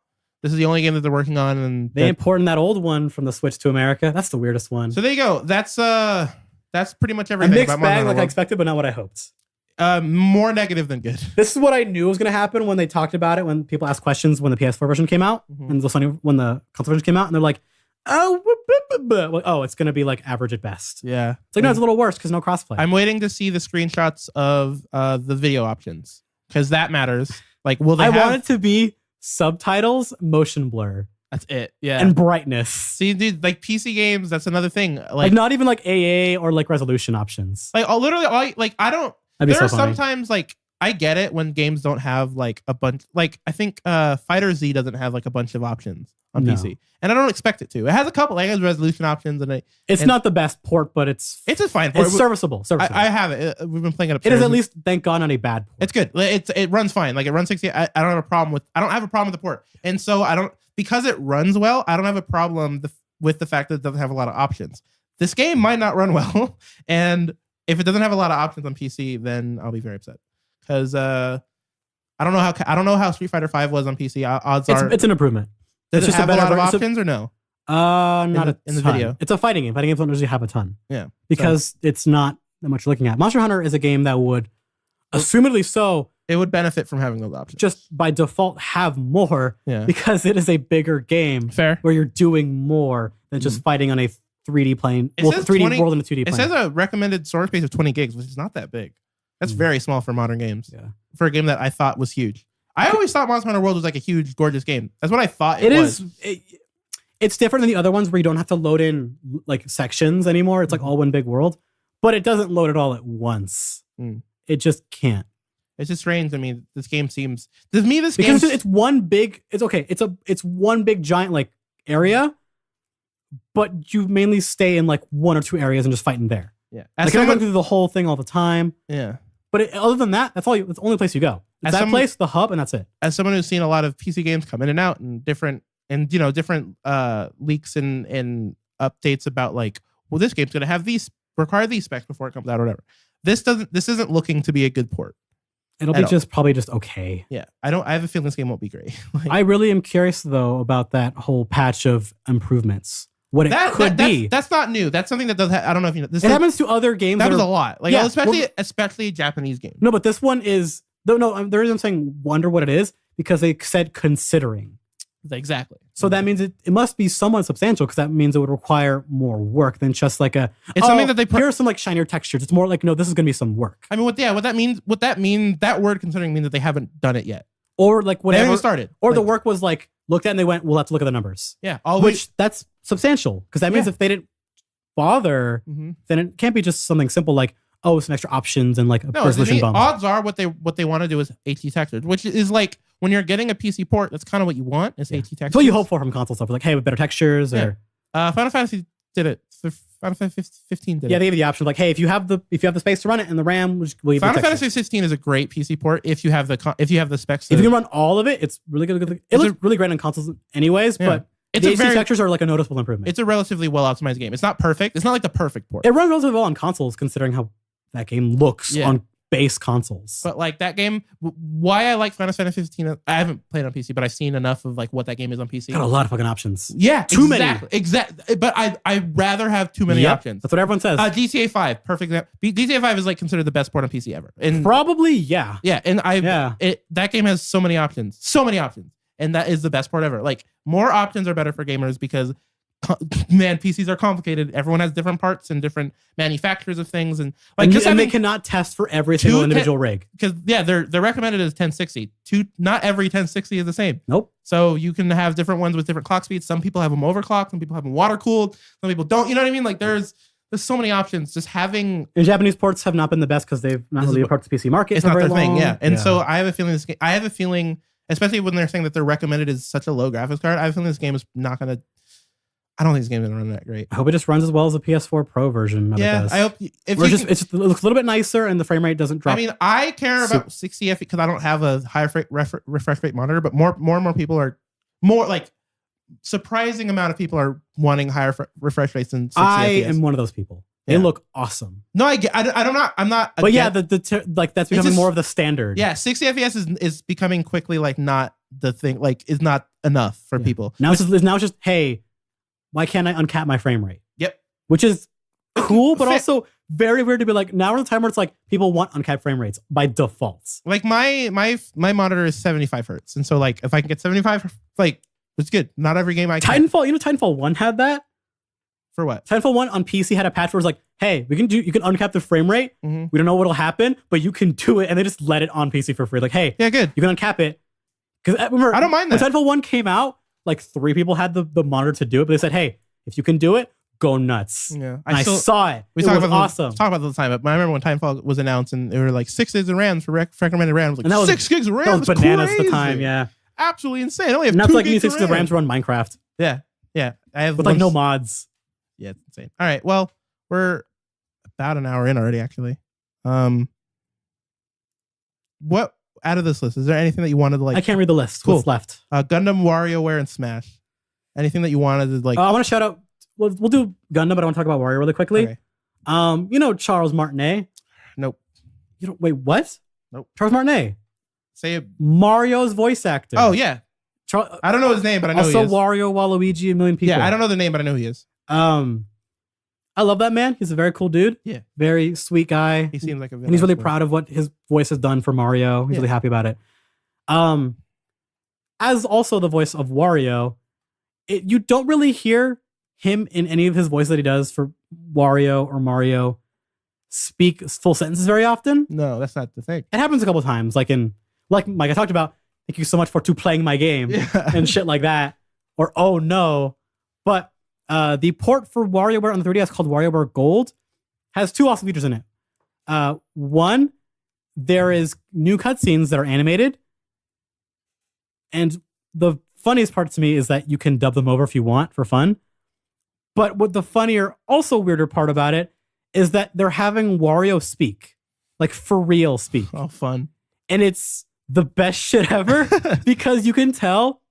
this is the only game that they're working on, and they imported that old one from the Switch to America. That's the weirdest one. So there you go. That's pretty much everything. A mixed bag, like I expected, but not what I hoped. More negative than good. This is what I knew was going to happen when they talked about it. When people asked questions when the PS4 version came out and when the console version came out, and they're like, "Oh, it's going to be like average at best." Yeah, it's like no, it's a little worse because no crossplay. I'm waiting to see the screenshots of the video options because that matters. Like, will they? I want it to be subtitles, motion blur. That's it. Yeah, and brightness. See, dude, like PC games, that's another thing. Like not even like AA or like resolution options. Like literally, I don't. There are sometimes like I get it when games don't have like a bunch. Like I think Fighter Z doesn't have like a bunch of options on PC, and I don't expect it to. It has a couple. Like it has resolution options, and it's not the best port, but it's a fine port. It's serviceable. I have it. We've been playing it upstairs. It is at least, thank God, not a bad port. It's good. It runs fine. Like it runs 60. I don't have a problem with. I don't have a problem with the port, and so because it runs well. I don't have a problem with the fact that it doesn't have a lot of options. This game might not run well, and if it doesn't have a lot of options on PC, then I'll be very upset because I don't know how Street Fighter 5 was on PC. Odds are it's an improvement. Does it have a lot of options or no? Not in the video. It's a fighting game. Fighting games don't usually have a ton. Yeah, because it's not that much looking at. Monster Hunter is a game that would, assumedly so, it would benefit from having those options. Just by default, have more. Yeah. Because it is a bigger game. Fair. Where you're doing more than just fighting on a 3D plane. 3D world in a 2D plane. It says a recommended storage space of 20 gigs, which is not that big. That's very small for modern games. Yeah. For a game that I thought was huge. I always thought Monster Hunter World was like a huge, gorgeous game. That's what I thought it was. It's different than the other ones where you don't have to load in like sections anymore. It's like all one big world. But it doesn't load it all at once. It just can't. It's just strange. I mean, this game seems because it's one big. It's okay. It's one big giant like area, but you mainly stay in like one or two areas and just fight in there. Yeah, like you're not going through the whole thing all the time. Yeah, but other than that, that's all. It's the only place you go. It's that place, the hub, and that's it. As someone who's seen a lot of PC games come in and out and different leaks and updates about like, well, this game's going to require these specs before it comes out or whatever. This isn't looking to be a good port. It'll be probably just okay. Yeah. I have a feeling this game won't be great. I really am curious though about that whole patch of improvements. What it could be. That's not new. That's something that does. I don't know if you know. It happens to other games. That was a lot. Like especially Japanese games. No, but this one is. No. The reason I'm saying wonder what it is because they said considering. Exactly. So that means it must be somewhat substantial because that means it would require more work than just like it's something that they here are some like shinier textures. It's more like, no, this is going to be some work. I mean, what that means, that word considering means that they haven't done it yet. Or like whatever. They haven't started. Or the work was like looked at and they went, we'll have to look at the numbers. Yeah. Which that's substantial because that means if they didn't bother, then it can't be just something simple like, oh, some extra options and like a resolution bump. Odds are what they want to do is HD textures, which is like when you're getting a PC port, that's kind of what you want is HD textures. That's what you hope for from console stuff. Like, hey, with better textures or Final Fantasy did it. Final Fantasy 15 did it. Yeah, they gave you the option of like, hey, if you have the space to run it and the RAM, we'll give Final Fantasy 16 is a great PC port if you have the specs. If you can run all of it, it's really good. It looks really great on consoles anyways, but the HD textures are like a noticeable improvement. It's a relatively well optimized game. It's not perfect. It's not like the perfect port. It runs relatively well on consoles considering how that game looks on base consoles. But like that game, why I like Final Fantasy 15, I haven't played on PC, but I've seen enough of like what that game is on PC. Got a lot of fucking options. Yeah, too many. Exactly. But I'd rather have too many options. That's what everyone says. GTA 5, perfect. GTA 5 is like considered the best port on PC ever. And probably, yeah. Yeah, and that game has so many options. And that is the best part ever. Like more options are better for gamers because man, PCs are complicated. Everyone has different parts and different manufacturers of things, and like they cannot test for every single individual rig. Because they're recommended as 1060. Not every 1060 is the same. Nope. So you can have different ones with different clock speeds. Some people have them overclocked. Some people have them water cooled. Some people don't. You know what I mean? Like there's so many options. Just having and Japanese ports have not been the best because they've not really approached the PC market. It's not their thing. Yeah, and so I have a feeling. Especially when they're saying that they're recommended as such a low graphics card, I have a feeling this game is not going to. I don't think this game is going to run that great. I hope it just runs as well as the PS4 Pro version. Yeah, I hope. It looks a little bit nicer and the frame rate doesn't drop. I mean, I care about 60 FPS because I don't have a higher refresh rate monitor, but more and more people are surprising amount of people are wanting higher refresh rates than 60 FPS. I am one of those people. They look awesome. No, I'm not. But yeah, that's becoming more of the standard. Yeah, 60 FPS is becoming quickly like not the thing. Like is not enough for people. Now it's just hey, why can't I uncap my frame rate? Yep. Which is cool, but also very weird to be like now we're in the time where it's like people want uncapped frame rates by default. Like my monitor is 75 hertz, and so like if I can get 75, like it's good. Not every game I can. Titanfall 1 had that. For what? Titanfall 1 on PC had a patch where it was like, hey, you can uncap the frame rate. Mm-hmm. We don't know what'll happen, but you can do it. And they just let it on PC for free. Like, hey, yeah, good. You can uncap it. Because remember, I don't mind that. When Titanfall 1 came out, like 3 people had the monitor to do it, but they said, hey, if you can do it, go nuts. Yeah. I saw it. It was awesome. Talk about it all the time, but I remember when Titanfall was announced and there were like 6 gigs of RAM for recommended RAM. Like, and that was 6 gigs of RAM. That was bananas at the time, yeah. Absolutely insane. I only have now 2 it's like gigs you need 6 gigs of RAM to run Minecraft. Yeah. Yeah. I have with like no mods. Yeah, it's insane. All right. Well, we're about an hour in already, actually. What out of this list, is there anything that you wanted to like? I can't read the list. Cool. What's left? Gundam, WarioWare, and Smash. Anything that you wanted to like? I want to shout out. We'll do Gundam, but I want to talk about Wario really quickly. Okay. You know Charles Martinet? Nope. You don't wait, what? Nope. Charles Martinet. Say it. Mario's voice actor. Oh yeah. I don't know his name, but I know also he is. Wario, Waluigi, a million people. Yeah, I don't know the name, but I know who he is. I love that man. He's a very cool dude. Yeah. Very sweet guy. He seems like a and he's really proud of what his voice has done for Mario. He's really happy about it. As also the voice of Wario, you don't really hear him in any of his voices that he does for Wario or Mario speak full sentences very often. No, that's not the thing. It happens a couple times, like I talked about, thank you so much for playing my game and shit like that. Or, oh no. But the port for WarioWare on the 3DS called WarioWare Gold has 2 awesome features in it. One, there is new cutscenes that are animated. And the funniest part to me is that you can dub them over if you want for fun. But what the funnier, also weirder part about it is that they're having Wario speak. Like for real speak. Oh, fun. And it's the best shit ever because you can tell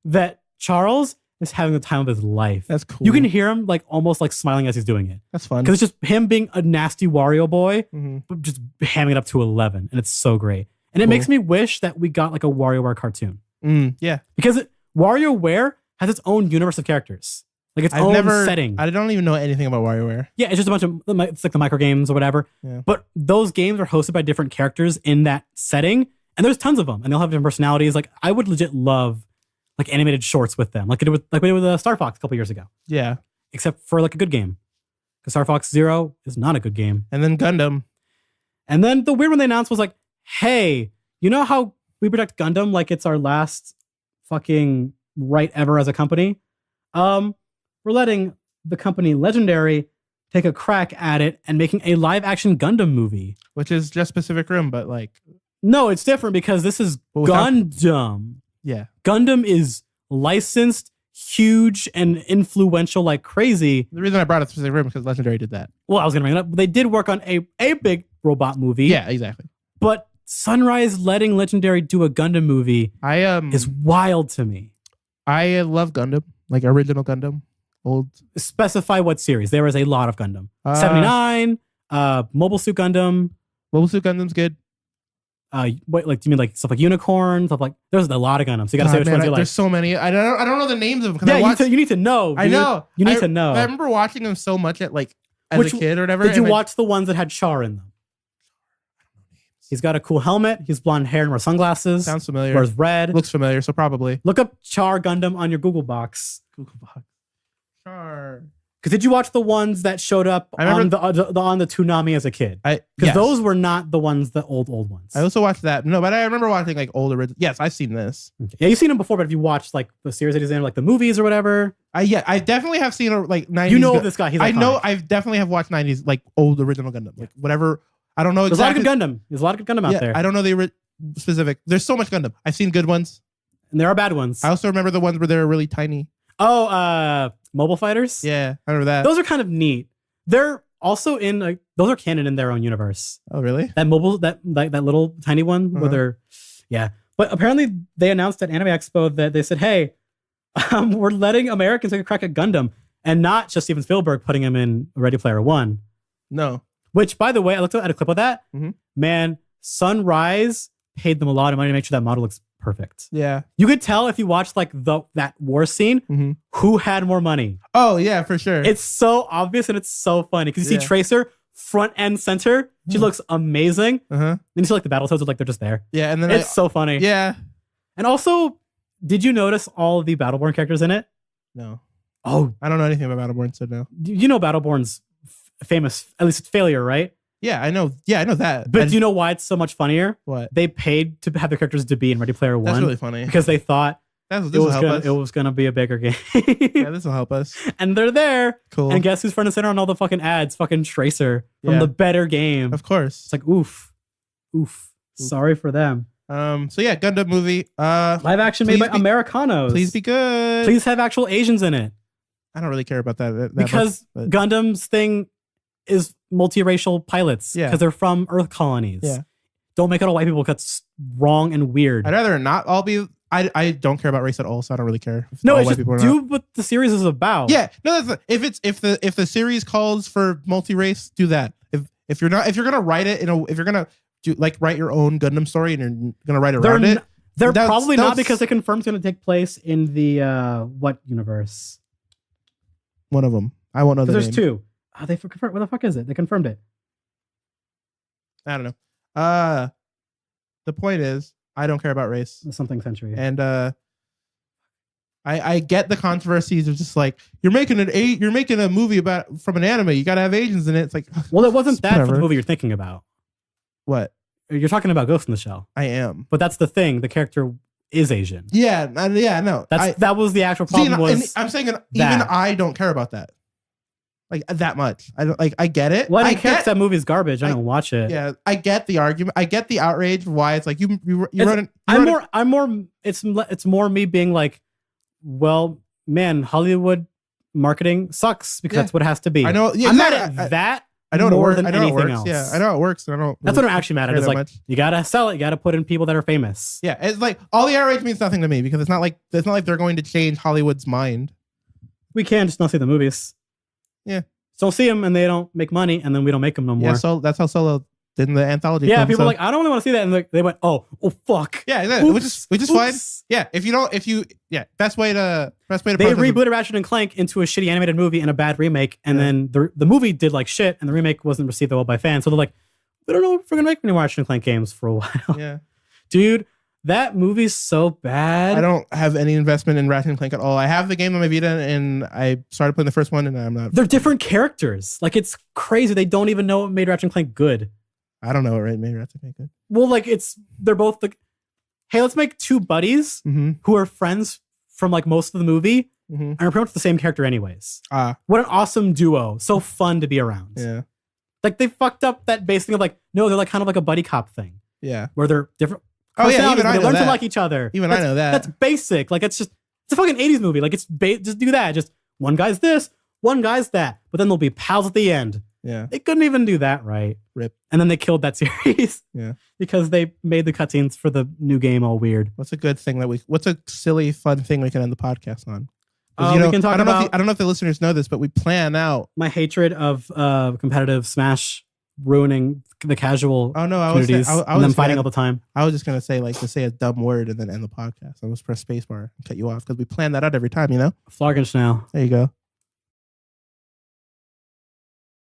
that Charles is having the time of his life. That's cool. You can hear him like almost like smiling as he's doing it. That's fun. Because it's just him being a nasty Wario boy, but just hamming it up to 11. And it's so great. And it makes me wish that we got like a WarioWare cartoon. Yeah. Because WarioWare has its own universe of characters. Like its own setting. I don't even know anything about WarioWare. Yeah, it's just a bunch of, it's like the micro games or whatever. Yeah. But those games are hosted by different characters in that setting. And there's tons of them. And they'll have different personalities. Like I would legit love like animated shorts with them, like we did with Star Fox a couple years ago. Yeah. Except for like a good game, because Star Fox Zero is not a good game. And then Gundam. And then the weird one they announced was like, hey, you know how we protect Gundam like it's our last fucking right ever as a company? We're letting the company Legendary take a crack at it and making a live action Gundam movie. Which is just Pacific Rim, but like... No, it's different because this is Gundam. Yeah. Gundam is licensed, huge, and influential like crazy. The reason I brought up Pacific Rim is because Legendary did that. Well, I was going to bring it up. They did work on a big robot movie. Yeah, exactly. But Sunrise letting Legendary do a Gundam movie is wild to me. I love Gundam, like original Gundam. Old. Specify what series. There is a lot of Gundam. 79, Mobile Suit Gundam. Mobile Suit Gundam's good. What, like, do you mean like stuff like Unicorn? Stuff like, there's a lot of Gundams. So you gotta say which ones you like. There's so many. I don't know the names of them. Yeah, you need to know. Dude. I know. You need to know. I remember watching them so much as a kid or whatever. Did you watch the ones that had Char in them? He's got a cool helmet. He's blonde hair and wears sunglasses. Sounds familiar. Wears red. Looks familiar, so probably. Look up Char Gundam on your Google box. Char. Because did you watch the ones that showed up on the Toonami as a kid? Because those were not the ones, the old ones. I also watched that. No, but I remember watching like old original. Yes, I've seen this. Okay. Yeah, you've seen them before, but if you watched like the series that he's in, like the movies or whatever. I definitely have seen like 90s. You know this guy. He's iconic. I know. I definitely have watched 90s like old original Gundam. Like whatever. I don't know exactly. There's a lot of good Gundam out there. I don't know the specific. There's so much Gundam. I've seen good ones. And there are bad ones. I also remember the ones where they were really tiny. Oh, Mobile Fighters? Yeah, I remember that. Those are kind of neat. They're also in those are canon in their own universe. Oh, really? That little tiny one where they're But apparently they announced at Anime Expo that they said, hey, we're letting Americans take a crack at Gundam, and not just Steven Spielberg putting him in Ready Player One. No. Which, by the way, I looked at a clip of that. Mm-hmm. Man, Sunrise paid them a lot of money to make sure that model looks perfect. Yeah. You could tell if you watched like that war scene, who had more money. Oh, yeah, for sure. It's so obvious and it's so funny because you see Tracer front and center. She looks amazing. Then you see like the Battletoads are like they're just there. Yeah, and then it's so funny. Yeah. And also, did you notice all of the Battleborn characters in it? No. Oh, I don't know anything about Battleborn, so no. You know Battleborn's famous, at least it's failure, right? Yeah, I know. Yeah, I know that. But do you know why it's so much funnier? What? They paid to have their characters to be in Ready Player One. That's really funny. Because they thought it was going to be a bigger game. Yeah, this will help us. And they're there. Cool. And guess who's front and center on all the fucking ads? Fucking Tracer from the better game. Of course. It's like, oof. Sorry for them. So yeah, Gundam movie. Live action made by Americanos. Please be good. Please have actual Asians in it. I don't really care about that because much, Gundam's thing is multiracial pilots. Yeah. Because they're from Earth colonies. Yeah. Don't make it all white people because that's wrong and weird. I'd rather not all be. I don't care about race at all, so I don't really care. No, it's just do what the series is about. Yeah, no, that's if the series calls for multi-race, do that. If you're gonna write it if you're gonna do write your own Gundam story and you're gonna write around it, they're probably not because they confirmed it's gonna take place in the what universe? One of them. I won't know the name. There's two. Oh, they confirmed. What the fuck is it? They confirmed it. I don't know. The point is, I don't care about race. Something century. And I get the controversies of just like you're making a movie from an anime. You gotta have Asians in it. It's like, well, it wasn't that for the movie you're thinking about. What? You're talking about Ghost in the Shell. I am. But that's the thing. The character is Asian. Yeah, no. That was the actual problem. I'm saying even I don't care about that. Like that much. I don't I get it. Well, I don't care if that movie's garbage. I don't watch it. Yeah, I get the argument. I get the outrage. Why it's like you run. It's more me being like, well, man, Hollywood marketing sucks because that's what it has to be. I know. Yeah, I'm mad at that. I know more it than anything else. Yeah, I know it works. That's what I'm actually mad at. Is like you gotta sell it. You gotta put in people that are famous. Yeah, it's like all the outrage means nothing to me because it's not like they're going to change Hollywood's mind. We can just not see the movies. Yeah. So don't see them and they don't make money and then we don't make them no more. Yeah, so that's how Solo did in the anthology. Yeah, people are like, I don't really want to see that. And they went, oh fuck. Yeah, which is fine. Yeah, best way to they rebooted Ratchet and Clank into a shitty animated movie and a bad remake. And then the movie did like shit and the remake wasn't received well by fans. So they're like, we don't know if we're going to make any more Ratchet and Clank games for a while. Yeah. Dude, That movie's so bad. I don't have any investment in Ratchet and Clank at all. I have the game on my Vita, and I started playing the first one, and I'm not. They're different characters. Like, it's crazy. They don't even know what made Ratchet and Clank good. I don't know what made Ratchet and Clank good. Well, like, they're both like, hey, let's make two buddies who are friends from like most of the movie and are pretty much the same character anyways. What an awesome duo. So fun to be around. Yeah. Like, they fucked up that base thing of like, no, they're like kind of like a buddy cop thing. Yeah. Where they're different. Oh yeah, even I know they learn that. to like each other. Even I know that. That's basic. Like, it's a fucking 80s movie. Like, just do that. Just one guy's this, one guy's that. But then they'll be pals at the end. Yeah. They couldn't even do that right. Rip. And then they killed that series. Yeah. Because they made the cutscenes for the new game all weird. What's a silly, fun thing we can end the podcast on? We can talk about. I don't know if the listeners know this, but we plan out my hatred of competitive Smash ruining the casual communities and them fighting all the time. I was just gonna say to say a dumb word and then end the podcast. I was press spacebar and cut you off because we plan that out every time, you know. Flargenschnau. There you go.